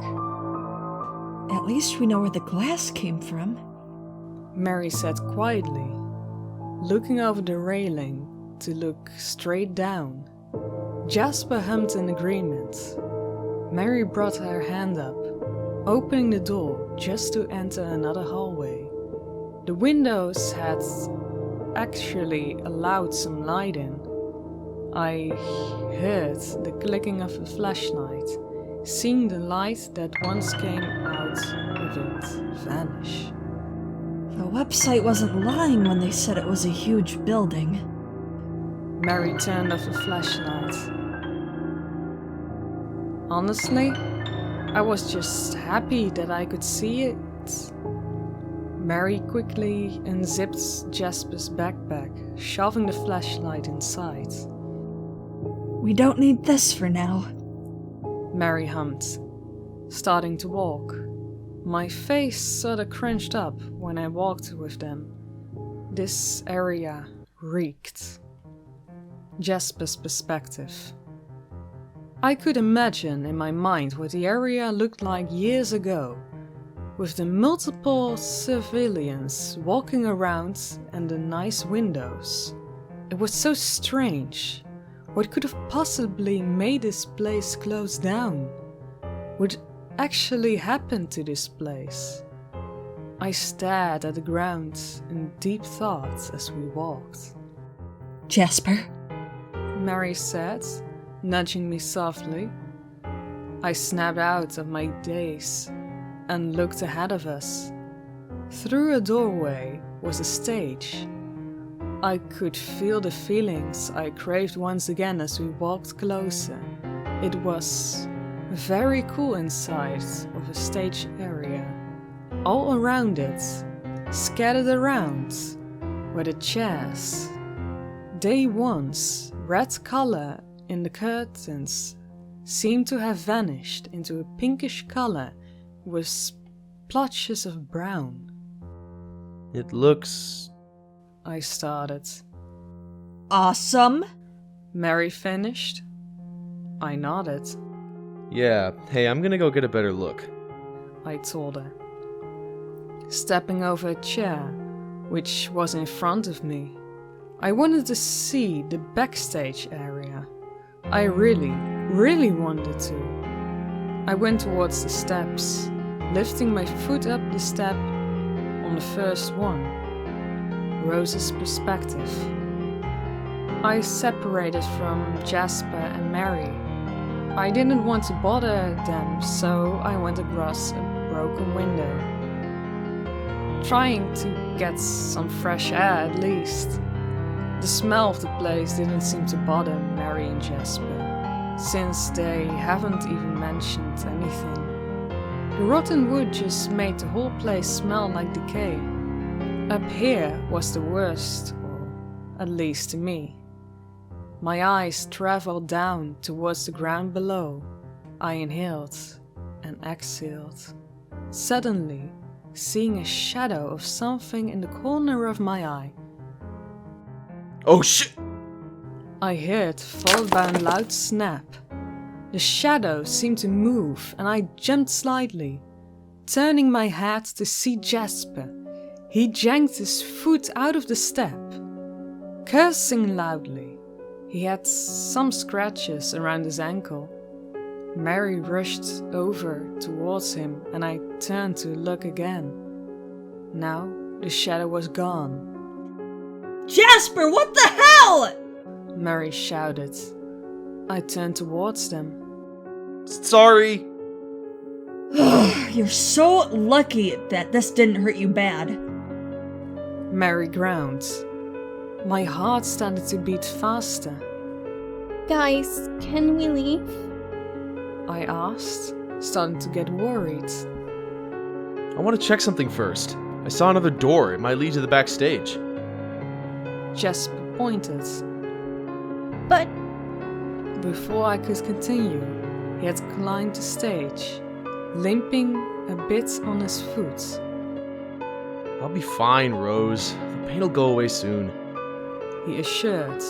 At least we know where the glass came from, Mary said quietly, looking over the railing to look straight down. Jasper hummed in agreement. Mary brought her hand up, opening the door just to enter another hallway. The windows had actually allowed some light in. I heard the clicking of a flashlight, seeing the light that once came out of it vanish. The website wasn't lying when they said it was a huge building. Mary turned off the flashlight. Honestly, I was just happy that I could see it. Mary quickly unzipped Jasper's backpack, shoving the flashlight inside. We don't need this for now, Mary hummed, starting to walk. My face sorta crunched up when I walked with them. This area reeked. Jasper's perspective. I could imagine in my mind what the area looked like years ago, with the multiple civilians walking around and the nice windows. It was so strange. What could have possibly made this place close down? What actually happened to this place? I stared at the ground in deep thought as we walked. Jasper, Mary said, nudging me softly. I snapped out of my daze and looked ahead of us. Through a doorway was a stage. I could feel the feelings I craved once again as we walked closer. It was very cool inside of a stage area. All around it, scattered around, were the chairs. They once red color in the curtains seemed to have vanished into a pinkish color with splotches of brown. It looks... I started. Awesome! Mary finished. I nodded. Yeah, hey, I'm gonna go get a better look. I told her, stepping over a chair, which was in front of me. I wanted to see the backstage area. I really wanted to. I went towards the steps, lifting my foot up the step on the first one. Rose's perspective. I separated from Jasper and Mary. I didn't want to bother them, so I went across a broken window, trying to get some fresh air at least. The smell of the place didn't seem to bother Mary and Jasper, since they haven't even mentioned anything. The rotten wood just made the whole place smell like decay. Up here was the worst, or at least to me. My eyes traveled down towards the ground below. I inhaled and exhaled, suddenly seeing a shadow of something in the corner of my eye. Oh shit! I heard, followed by a loud snap. The shadow seemed to move and I jumped slightly, turning my head to see Jasper. He yanked his foot out of the step, cursing loudly. He had some scratches around his ankle. Mary rushed over towards him and I turned to look again. Now the shadow was gone. Jasper, what the hell? Mary shouted. I turned towards them. Sorry! You're so lucky that this didn't hurt you bad. Mary groaned. My heart started to beat faster. Guys, can we leave? I asked, starting to get worried. I want to check something first. I saw another door. It might lead to the backstage. Jasper pointed. But Before I could continue, he had climbed the stage, limping a bit on his foot. I'll be fine, Rose. The pain'll go away soon. He assured,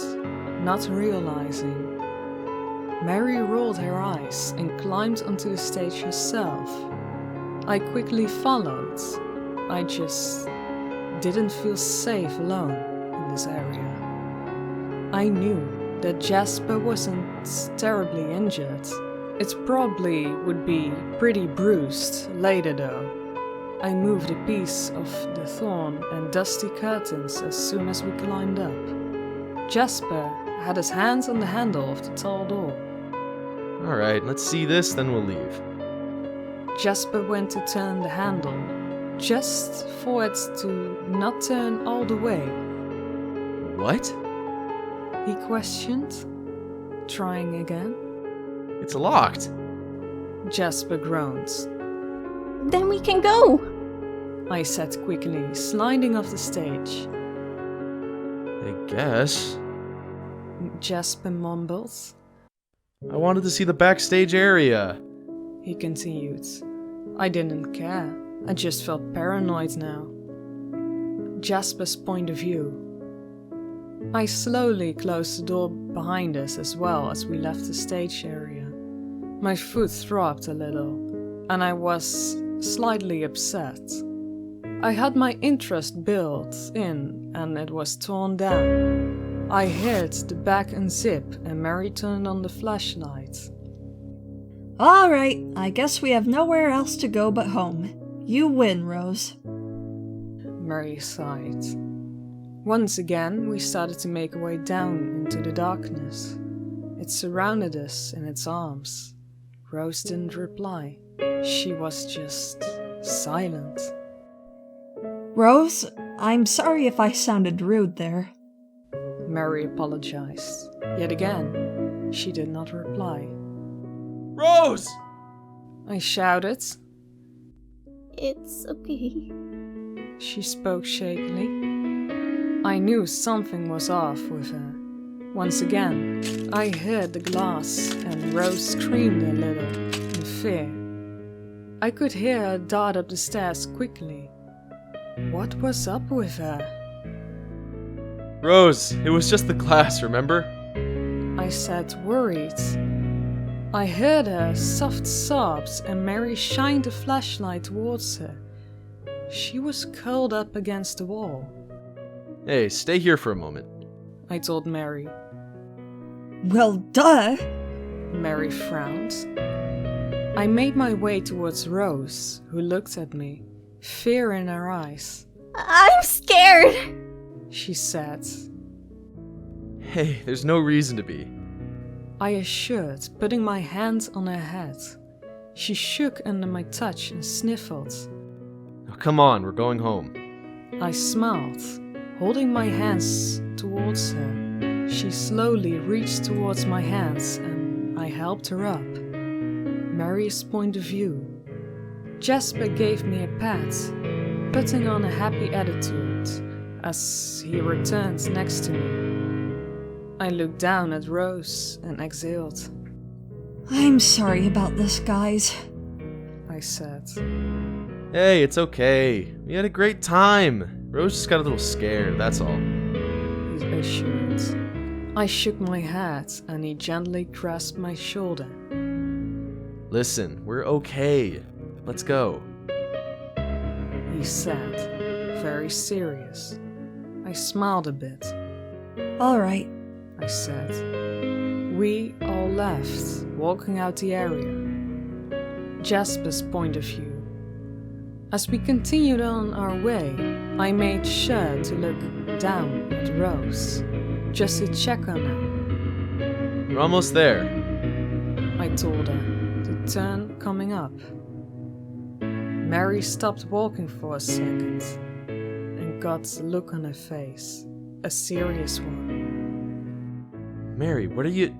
not realizing. Mary rolled her eyes and climbed onto the stage herself. I quickly followed. I just didn't feel safe alone in this area. I knew that Jasper wasn't terribly injured. It probably would be pretty bruised later though. I moved a piece of the torn and dusty curtains as soon as we climbed up. Jasper had his hands on the handle of the tall door. Alright, let's see this, then we'll leave. Jasper went to turn the handle, just for it to not turn all the way. What? He questioned, trying again. It's locked. Jasper groaned. then we can go! I said quickly, sliding off the stage. I guess. Jasper mumbled. I wanted to see the backstage area. He continued. I didn't care. I just felt paranoid now. Jasper's point of view. I slowly closed the door behind us as well as we left the stage area. My foot throbbed a little, and I was slightly upset. I had my interest built in, and it was torn down. I heard the bag unzip, and Mary turned on the flashlight. Alright, I guess we have nowhere else to go but home. You win, Rose. Mary sighed. Once again, we started to make our way down into the darkness. It surrounded us in its arms. Rose didn't reply. She was just silent. Rose, I'm sorry if I sounded rude there. Mary apologized. Yet again, she did not reply. Rose! I shouted. It's okay. She spoke shakily. I knew something was off with her. Once again, I hit the glass and Rose screamed a little in fear. I could hear her dart up the stairs quickly. What was up with her? Rose, it was just the glass, remember? I said, worried. I heard her soft sobs and Mary shined a flashlight towards her. She was curled up against the wall. Hey, stay here for a moment. I told Mary. Well, duh! Mary frowned. I made my way towards Rose, who looked at me, fear in her eyes. I'm scared! She said. Hey, there's no reason to be. I assured, putting my hand on her head. She shook under my touch and sniffled. Oh, come on, we're going home. I smiled, holding my hands towards her. She slowly reached towards my hands and I helped her up. Mary's point of view. Jasper gave me a pat, putting on a happy attitude as he returned next to me. I looked down at Rose and exhaled. I'm sorry about this, guys. I said. Hey, it's okay. We had a great time. Rose just got a little scared, that's all. He assured. I shook my head and he gently grasped my shoulder. Listen, we're okay. Let's go. He said, very serious. I smiled a bit. Alright. I said. We all left, walking out the area. Jasper's point of view. As we continued on our way, I made sure to look down at Rose, just to check on her. We're almost there. I told her, the turn coming up. Mary stopped walking for a second and got a look on her face, a serious one. Mary, what are you...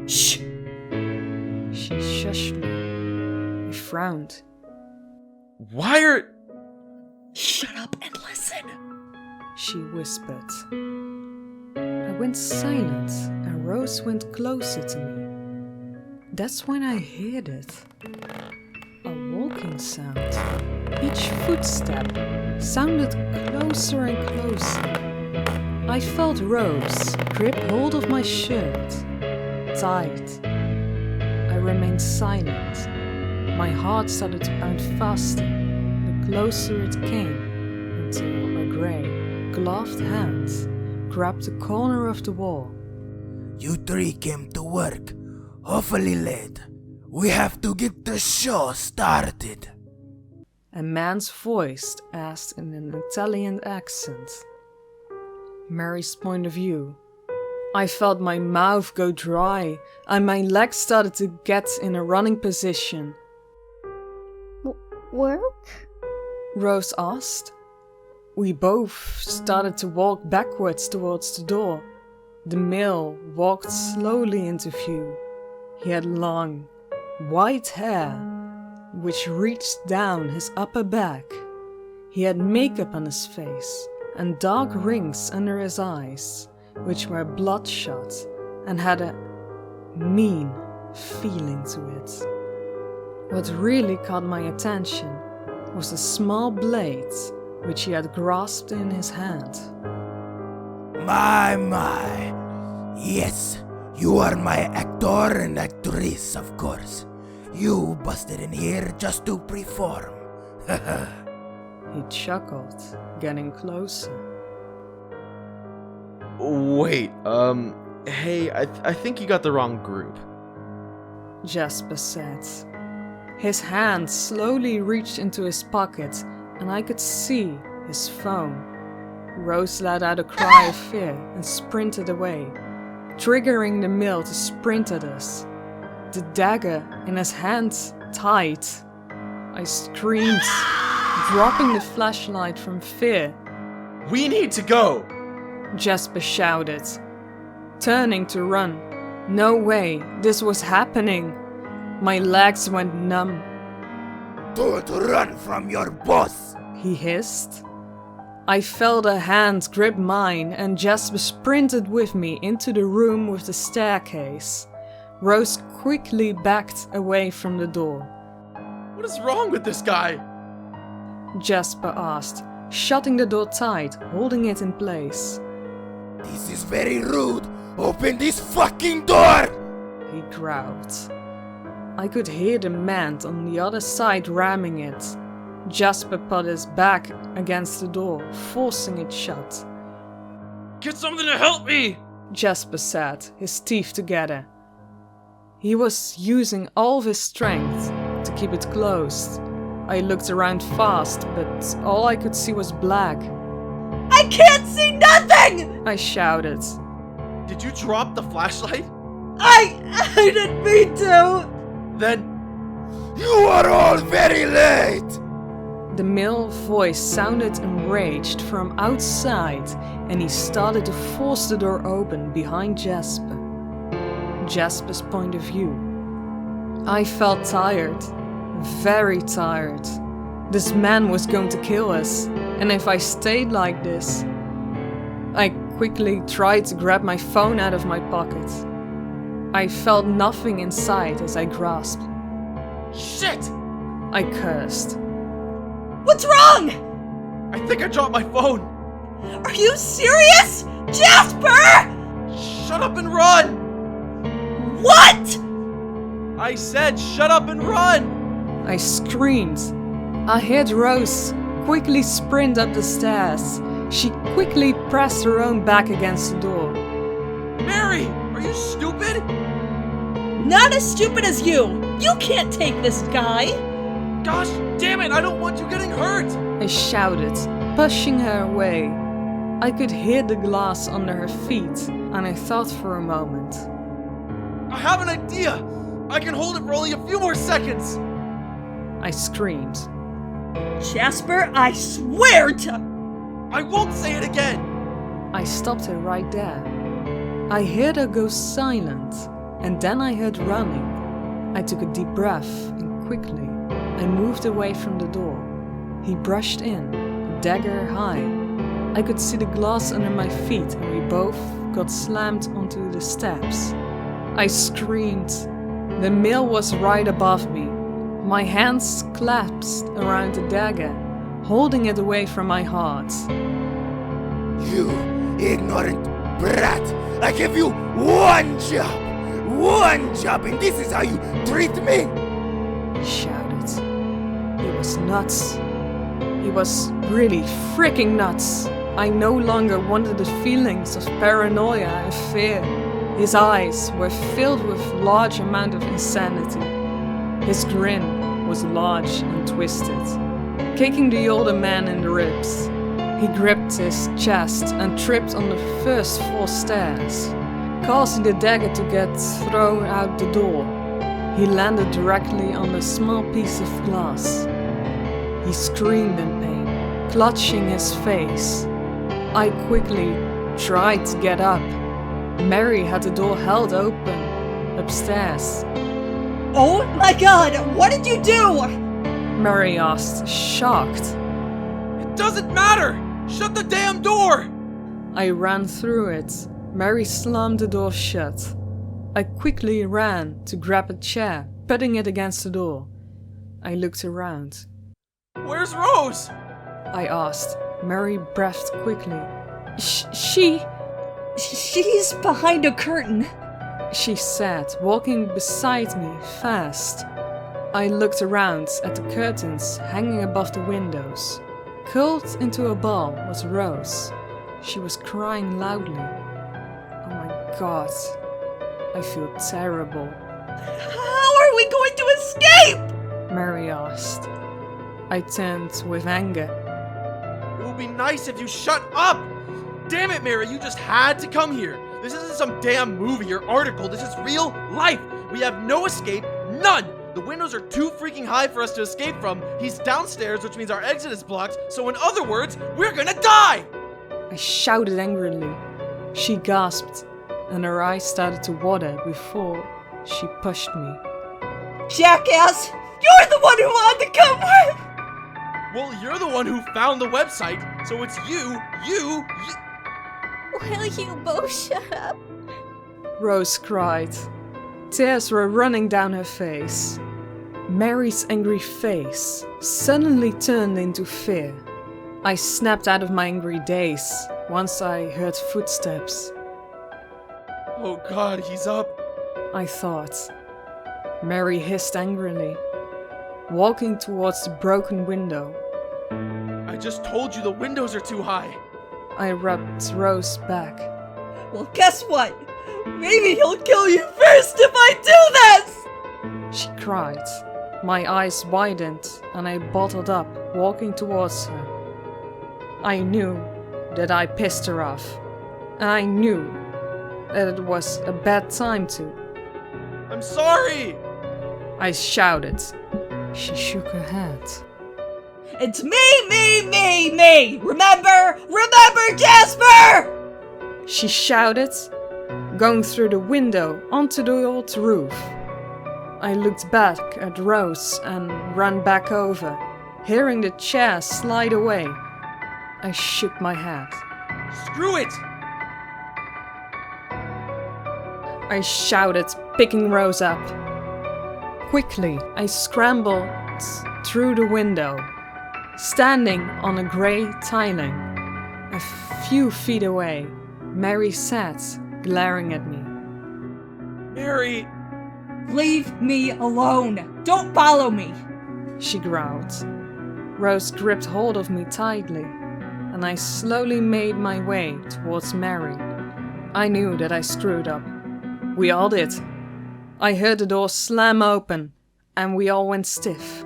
Shh! She shushed me. I frowned. Why are... Shut up and listen! She whispered. I went silent and Rose went closer to me. That's when I heard it. A walking sound. Each footstep sounded closer and closer. I felt Rose grip hold of my shirt. Tight. I remained silent. My heart started to pound faster, the closer it came, until a grey, gloved hand grabbed the corner of the wall. You three came to work, awfully late. We have to get the show started. A man's voice asked in an Italian accent. Mary's point of view. I felt my mouth go dry and my legs started to get in a running position. Work? Rose asked. We both started to walk backwards towards the door. The male walked slowly into view. He had long, white hair, which reached down his upper back. He had makeup on his face and dark rings under his eyes, which were bloodshot and had a mean feeling to it. What really caught my attention was a small blade which he had grasped in his hand. My. Yes, you are my actor and actress, of course. You busted in here just to perform. He chuckled, getting closer. Wait, hey, I think you got the wrong group. Jasper said. His hand slowly reached into his pocket and I could see his phone. Rose let out a cry of fear and sprinted away, triggering the male to sprint at us. The dagger in his hand tight. I screamed and dropping the flashlight from fear. We need to go! Jasper shouted, turning to run. No way, this was happening. My legs went numb. Don't run from your boss! He hissed. I felt a hand grip mine and Jasper sprinted with me into the room with the staircase. Rose quickly backed away from the door. What is wrong with this guy? Jasper asked, shutting the door tight, holding it in place. This is very rude! Open this fucking door! He growled. I could hear the man on the other side ramming it. Jasper put his back against the door, forcing it shut. Get something to help me! Jasper said, his teeth together. He was using all of his strength to keep it closed. I looked around fast, but all I could see was black. I can't see nothing! I shouted. Did you drop the flashlight? I didn't mean to! Then You are all very late! The male voice sounded enraged from outside, and he started to force the door open behind Jasper. Jasper's point of view. I felt tired, very tired. This man was going to kill us, and if I stayed like this... I quickly tried to grab my phone out of my pocket. I felt nothing inside as I grasped. shit! I cursed. What's wrong? I think I dropped my phone! Are you serious? Jasper! Shut up and run! What? I said shut up and run! I screamed. I heard Rose quickly sprint up the stairs. She quickly pressed her own back against the door. Mary! Are you stupid? Not as stupid as you! You can't take this guy! Gosh damn it, I don't want you getting hurt! I shouted, pushing her away. I could hear the glass under her feet, and I thought for a moment. I have an idea! I can hold it for only a few more seconds! I screamed. Jasper, I swear to... I won't say it again! I stopped her right there. I heard her go silent, and then I heard running. I took a deep breath, and quickly, I moved away from the door. He brushed in, dagger high. I could see the glass under my feet, and we both got slammed onto the steps. I screamed. The male was right above me. My hands clasped around the dagger, holding it away from my heart. You ignorant brat! I give you one job! One job, and this is how you treat me! He shouted. He was nuts. He was really freaking nuts. I no longer wanted the feelings of paranoia and fear. His eyes were filled with large amount of insanity. His grin was large and twisted, kicking the older man in the ribs. He gripped his chest and tripped on the first 4 stairs, causing the dagger to get thrown out the door. He landed directly on a small piece of glass. He screamed in pain, clutching his face. I quickly tried to get up. Mary had the door held open, upstairs. Oh my god, what did you do? Mary asked, shocked. It doesn't matter! Shut the damn door! I ran through it. Mary slammed the door shut. I quickly ran to grab a chair, putting it against the door. I looked around. Where's Rose? I asked. Mary breathed quickly. She's behind a curtain. She said, walking beside me fast. I looked around at the curtains hanging above the windows. Curled into a ball was Rose. She was crying loudly. Oh my god. I feel terrible. How are we going to escape? Mary asked. I turned with anger. It would be nice if you shut up! Damn it, Mary, you just had to come here. This isn't some damn movie or article. This is real life. We have no escape. None. The windows are too freaking high for us to escape from. He's downstairs, which means our exit is blocked. So in other words, we're gonna die! I shouted angrily. She gasped, and her eyes started to water before she pushed me. Jackass! You're the one who wanted to come with! Well, you're the one who found the website, so it's you. Will you both shut up? Rose cried. Tears were running down her face. Mary's angry face suddenly turned into fear. I snapped out of my angry daze once I heard footsteps. Oh God, he's up. I thought. Mary hissed angrily, walking towards the broken window. I just told you the windows are too high. I rubbed Rose back. Well, guess what? Maybe he'll kill you first if I do this! She cried. My eyes widened and I bottled up, walking towards her. I knew that I pissed her off, and I knew that it was a bad time to. I'm sorry! I shouted. She shook her head. It's me! Remember, Jasper! She shouted, going through the window onto the old roof. I looked back at Rose and ran back over, hearing the chair slide away. I shook my head. Screw it! I shouted, picking Rose up. Quickly, I scrambled through the window, standing on a grey tiling. A few feet away, Mary sat, glaring at me. Mary! Leave me alone! Don't follow me! She growled. Rose gripped hold of me tightly, and I slowly made my way towards Mary. I knew that I screwed up. We all did. I heard the door slam open, and we all went stiff.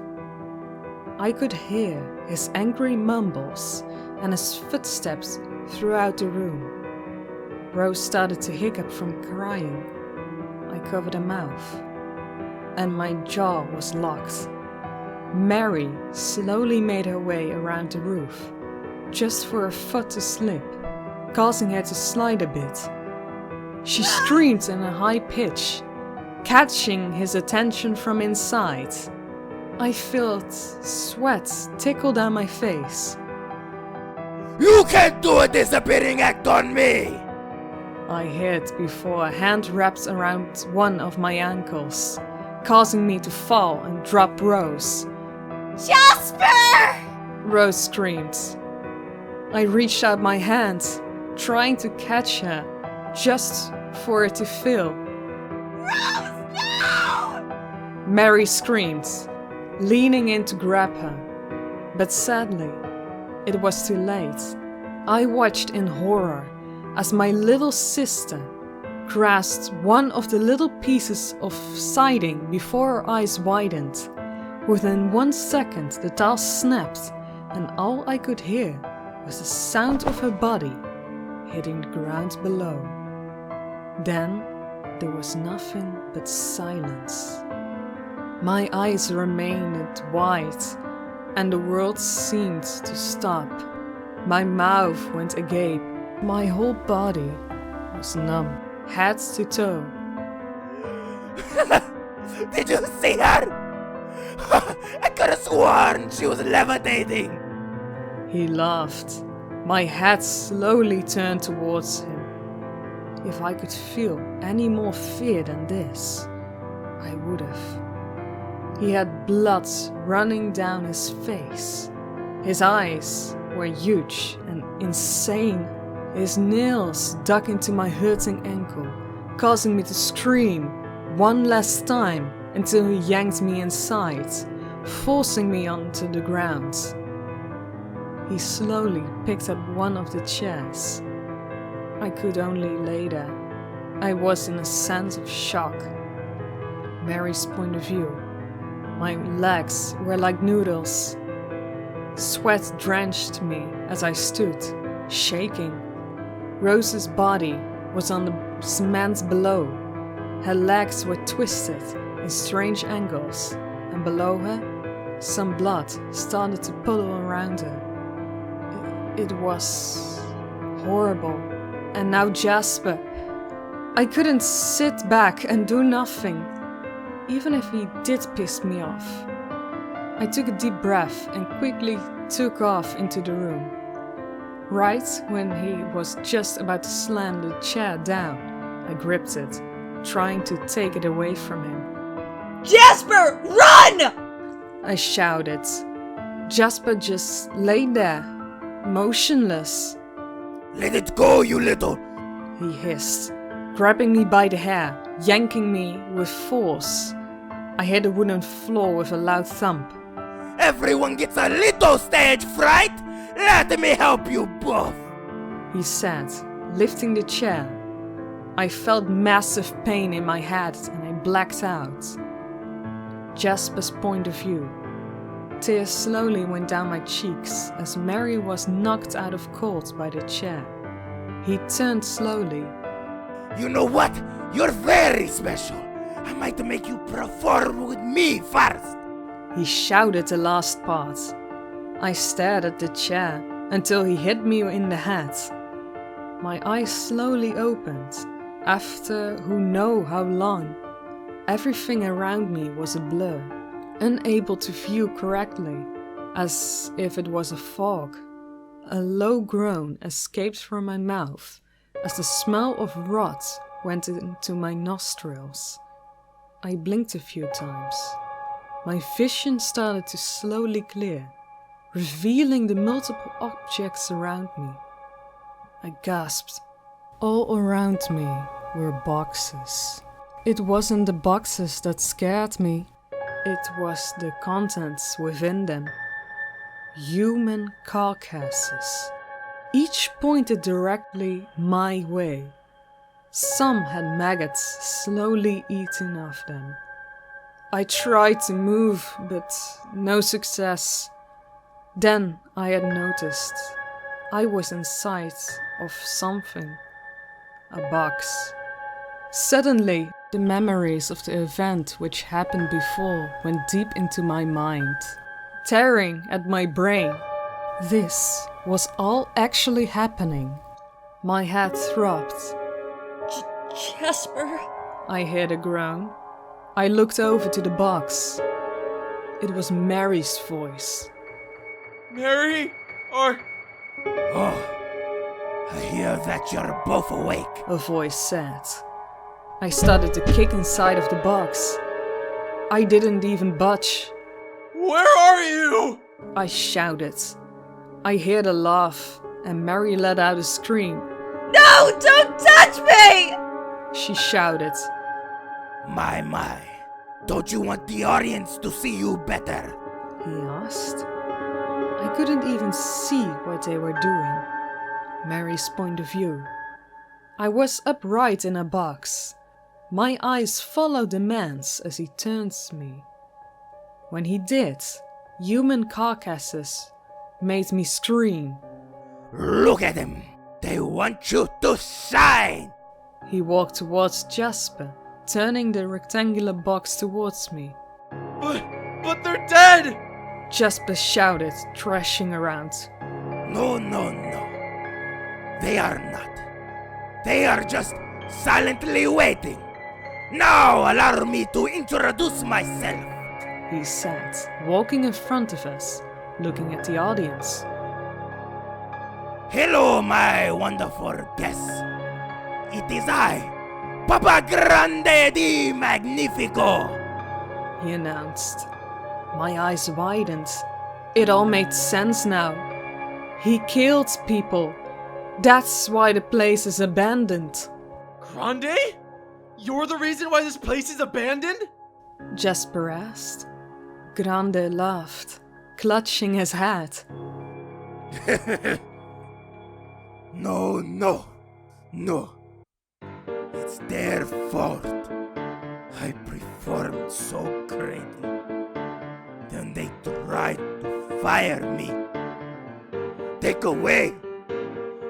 I could hear his angry mumbles and his footsteps throughout the room. Rose started to hiccup from crying. I covered her mouth, and my jaw was locked. Mary slowly made her way around the roof, just for her foot to slip, causing her to slide a bit. She screamed in a high pitch, catching his attention from inside. I felt sweat tickle down my face. You can't do a disappearing act on me! I hid before a hand wrapped around one of my ankles, causing me to fall and drop Rose. Jasper! Rose screamed. I reached out my hand, trying to catch her, just for it to feel. Rose, no! Mary screamed, leaning in to grab her. But sadly, it was too late. I watched in horror as my little sister grasped one of the little pieces of siding before her eyes widened. Within 1 second, the tile snapped, and all I could hear was the sound of her body hitting the ground below. Then there was nothing but silence. My eyes remained wide, and the world seemed to stop. My mouth went agape. My whole body was numb, head to toe. Did you see her? I could have sworn she was levitating. He laughed. My head slowly turned towards him. If I could feel any more fear than this, I would have. He had blood running down his face. His eyes were huge and insane. His nails dug into my hurting ankle, causing me to scream one last time until he yanked me inside, forcing me onto the ground. He slowly picked up one of the chairs. I could only lay there. I was in a sense of shock. Mary's point of view. My legs were like noodles. Sweat drenched me as I stood, shaking. Rose's body was on the cement below. Her legs were twisted, a strange angles, and below her, some blood started to puddle around her. It was horrible. And now Jasper. I couldn't sit back and do nothing, even if he did piss me off. I took a deep breath and quickly took off into the room. Right when he was just about to slam the chair down, I gripped it, trying to take it away from him. Jasper, run! I shouted. Jasper just lay there, motionless. Let it go, you little... He hissed, grabbing me by the hair, yanking me with force. I hit the wooden floor with a loud thump. Everyone gets a little stage fright. Let me help you both. He said, lifting the chair. I felt massive pain in my head and I blacked out. Jasper's point of view. Tears slowly went down my cheeks as Mary was knocked out of cold by the chair. He turned slowly. You know what? You're very special. I might make you perform with me first. He shouted the last part. I stared at the chair until he hit me in the head. My eyes slowly opened. After who knows how long, everything around me was a blur, unable to view correctly, as if it was a fog. A low groan escaped from my mouth as the smell of rot went into my nostrils. I blinked a few times. My vision started to slowly clear, revealing the multiple objects around me. I gasped. All around me were boxes. It wasn't the boxes that scared me, it was the contents within them. Human carcasses. Each pointed directly my way. Some had maggots slowly eating off them. I tried to move, but no success. Then I had noticed I was inside of something. A box. Suddenly, the memories of the event which happened before went deep into my mind, tearing at my brain. This was all actually happening. My head throbbed. Jasper? I heard a groan. I looked over to the box. It was Mary's voice. Mary? Or... Oh, I hear that you're both awake. A voice said. I started to kick inside of the box. I didn't even budge. Where are you? I shouted. I heard a laugh, and Mary let out a scream. No, don't touch me! She shouted. My. Don't you want the audience to see you better? He asked. I couldn't even see what they were doing. Mary's point of view. I was upright in a box. My eyes followed the man's as he turned to me. When he did, human carcasses made me scream. Look at them. They want you to shine. He walked towards Jasper, turning the rectangular box towards me. But they're dead! Jasper shouted, thrashing around. No. They are not. They are just silently waiting. Now allow me to introduce myself. He said, walking in front of us, looking at the audience. Hello, my wonderful guests. It is I, Papa Grande di Magnifico. He announced. My eyes widened. It all made sense now. He killed people. That's why the place is abandoned. Grande? You're the reason why this place is abandoned? Jasper asked. Grande laughed, clutching his hat. No. It's their fault. I performed so greatly. Then they tried to fire me. Take away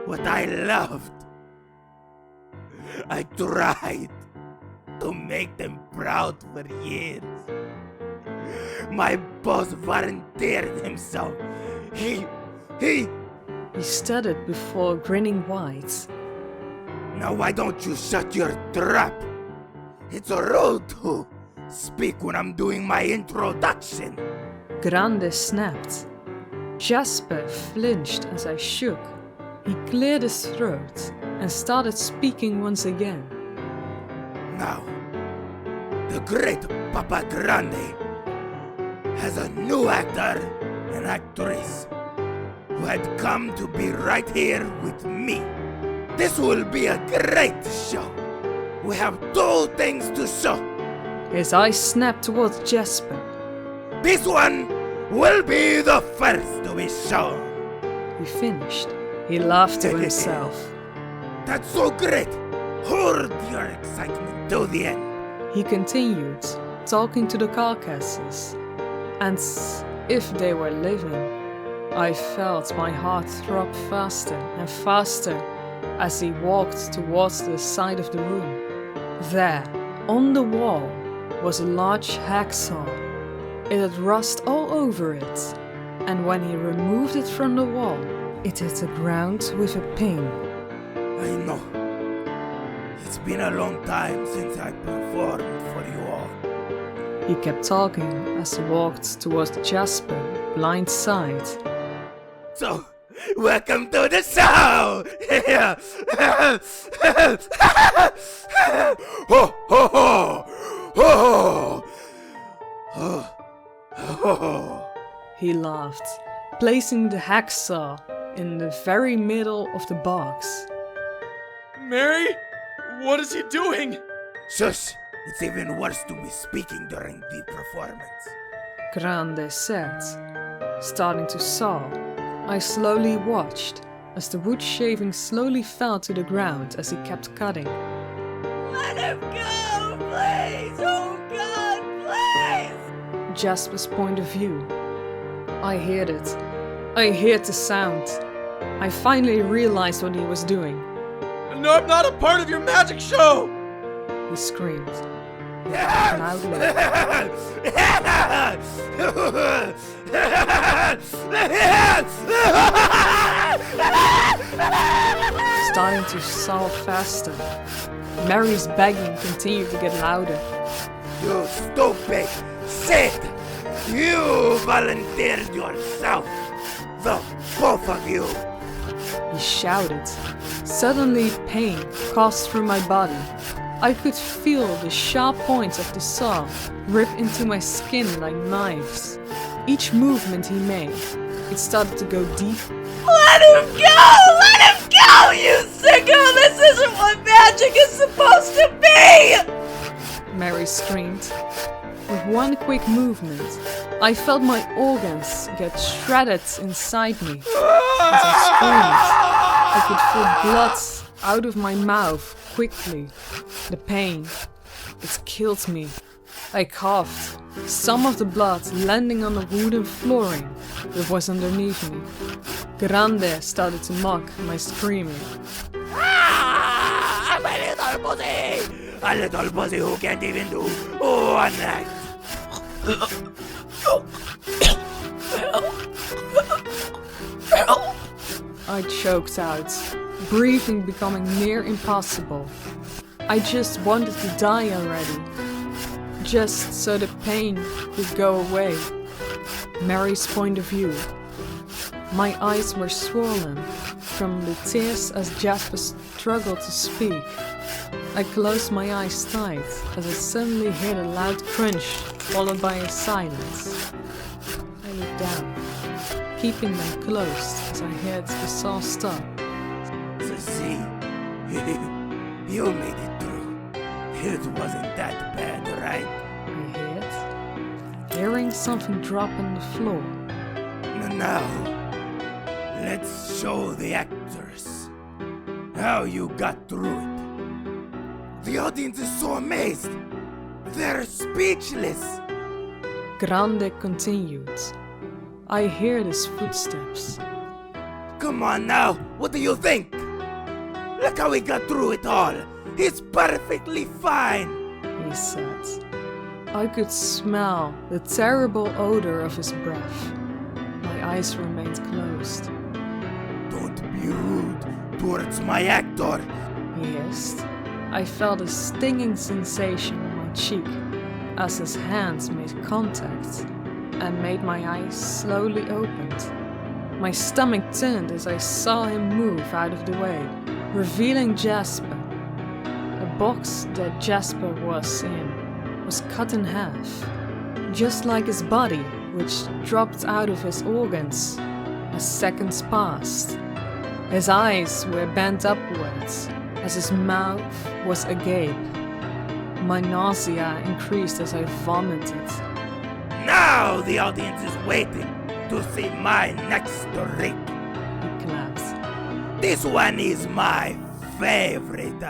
what I loved. I tried. to make them proud for years. My boss volunteered himself. He stuttered before grinning wide. Now why don't you shut your trap? It's rude to speak when I'm doing my introduction. Grande snapped. Jasper flinched as I shook. He cleared his throat and started speaking once again. Now, the great Papa Grande has a new actor and actress who had come to be right here with me. This will be a great show. We have 2 things to show. His eyes snapped towards Jasper. This one will be the first to be shown. He finished. He laughed to himself. That's so great. Hold your excitement till the end. He continued, talking to the carcasses. And if they were living, I felt my heart throb faster and faster as he walked towards the side of the room. There, on the wall, was a large hacksaw. It had rust all over it, and when he removed it from the wall, it hit the ground with a ping. I know. It's been a long time since I performed for you all. He kept talking as he walked towards Jasper, blind side. So, welcome to the show! Ho ho ho! Ho ho! Ho ho! He laughed, placing the hacksaw in the very middle of the box. Mary? What is he doing? Shush! It's even worse to be speaking during the performance. Grande said, starting to saw. I slowly watched as the wood shaving slowly fell to the ground as he kept cutting. Let him go, please! Oh God, please! Jasper's point of view. I heard it. I heard the sound. I finally realized what he was doing. No, I'm not a part of your magic show! He screamed. Loudly. Starting to sob faster. Mary's begging continued to get louder. You stupid shit! You volunteered yourself! The both of you! He shouted. Suddenly pain coursed through my body. I could feel the sharp points of the saw rip into my skin like knives. Each movement he made, it started to go deep. Let him go! Let him go, you sicko! This isn't what magic is supposed to be! Mary screamed. With one quick movement, I felt my organs get shredded inside me. As I screamed, I could feel blood out of my mouth quickly. The pain, it killed me. I coughed, some of the blood landing on the wooden flooring that was underneath me. Grande started to mock my screaming. I'm a little pussy! A little pussy who can't even do one act. I choked out, breathing becoming near impossible. I just wanted to die already, just so the pain could go away. Mary's point of view. My eyes were swollen from the tears as Jasper struggled to speak. I closed my eyes tight as I suddenly heard a loud crunch followed by a silence. I looked down, keeping them closed as I heard the saw stop. So see, you made it through. It wasn't that bad, right? I heard, hearing something drop on the floor. Now, let's show the actors how you got through it. The audience is so amazed. They're speechless. Grande continued. I heard his footsteps. Come on now, what do you think? Look how he got through it all. He's perfectly fine. he said. I could smell the terrible odor of his breath. My eyes remained closed. Don't be rude towards my actor. He hissed. I felt a stinging sensation on my cheek as his hands made contact and made my eyes slowly opened. My stomach turned as I saw him move out of the way, revealing Jasper. A box that Jasper was in was cut in half, just like his body, which dropped out of his organs as seconds passed. His eyes were bent upwards as his mouth was agape. My nausea increased as I vomited. Now the audience is waiting to see my next trick. He clapped. This one is my favorite.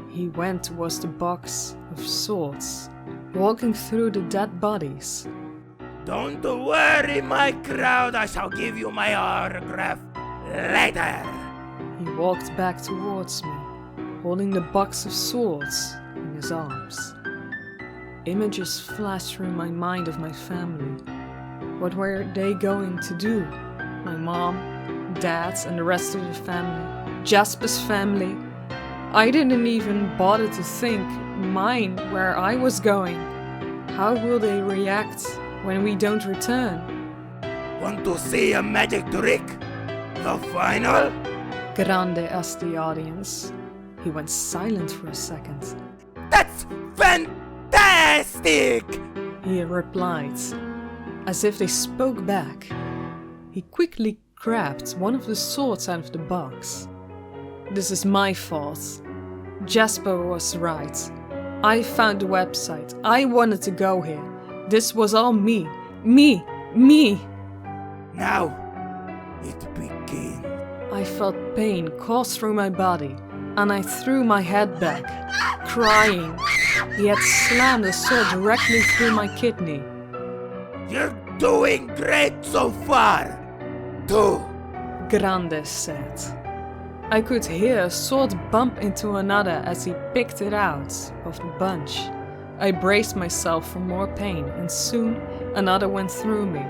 He went towards the box of swords, walking through the dead bodies. Don't worry, my crowd, I shall give you my autograph later. He walked back towards me, holding the box of swords in his arms. Images flashed through my mind of my family. What were they going to do? My mom, dad, and the rest of the family. Jasper's family. I didn't even bother to think mine where I was going. How will they react when we don't return? Want to see a magic trick? The final? Grande asked the audience. He went silent for a second. That's fantastic! He replied, as if they spoke back. He quickly grabbed one of the swords out of the box. This is my fault. Jasper was right. I found the website. I wanted to go here. This was all me. Me! Now, it begins. I felt pain course through my body, and I threw my head back, crying. He had slammed the sword directly through my kidney. You're doing great so far. 2. Grande said. I could hear a sword bump into another as he picked it out of the bunch. I braced myself for more pain, and soon another went through me,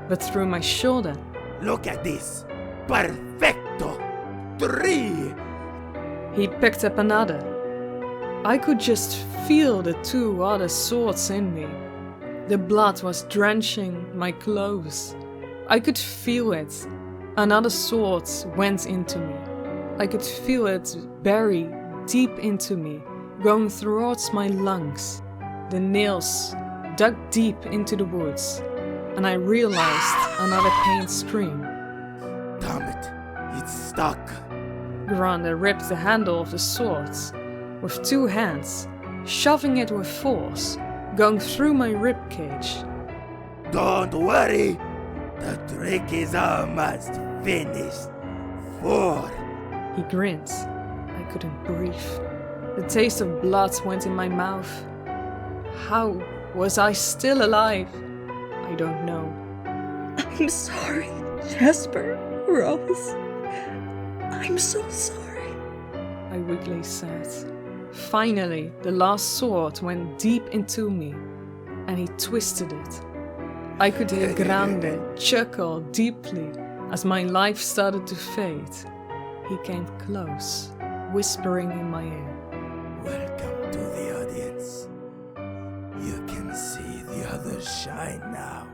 but through my shoulder. Look at this. Perfecto. 3. He picked up another. I could just feel the 2 other swords in me. The blood was drenching my clothes. I could feel it. Another sword went into me. I could feel it bury deep into me, going towards my lungs. The nails dug deep into the woods, and I realized another pain scream. Damn it, it's stuck. Grande ripped the handle of the sword with 2 hands, shoving it with force, going through my ribcage. Don't worry, the trick is almost finished. 4. He grinned. I couldn't breathe. The taste of blood went in my mouth. How was I still alive? I don't know. I'm sorry, Jasper, Rose. I'm so sorry. I weakly said. Finally, the last sword went deep into me, and he twisted it. I could hear Grande chuckle deeply as my life started to fade. He came close, whispering in my ear. Welcome to the audience. You can see the others shine now.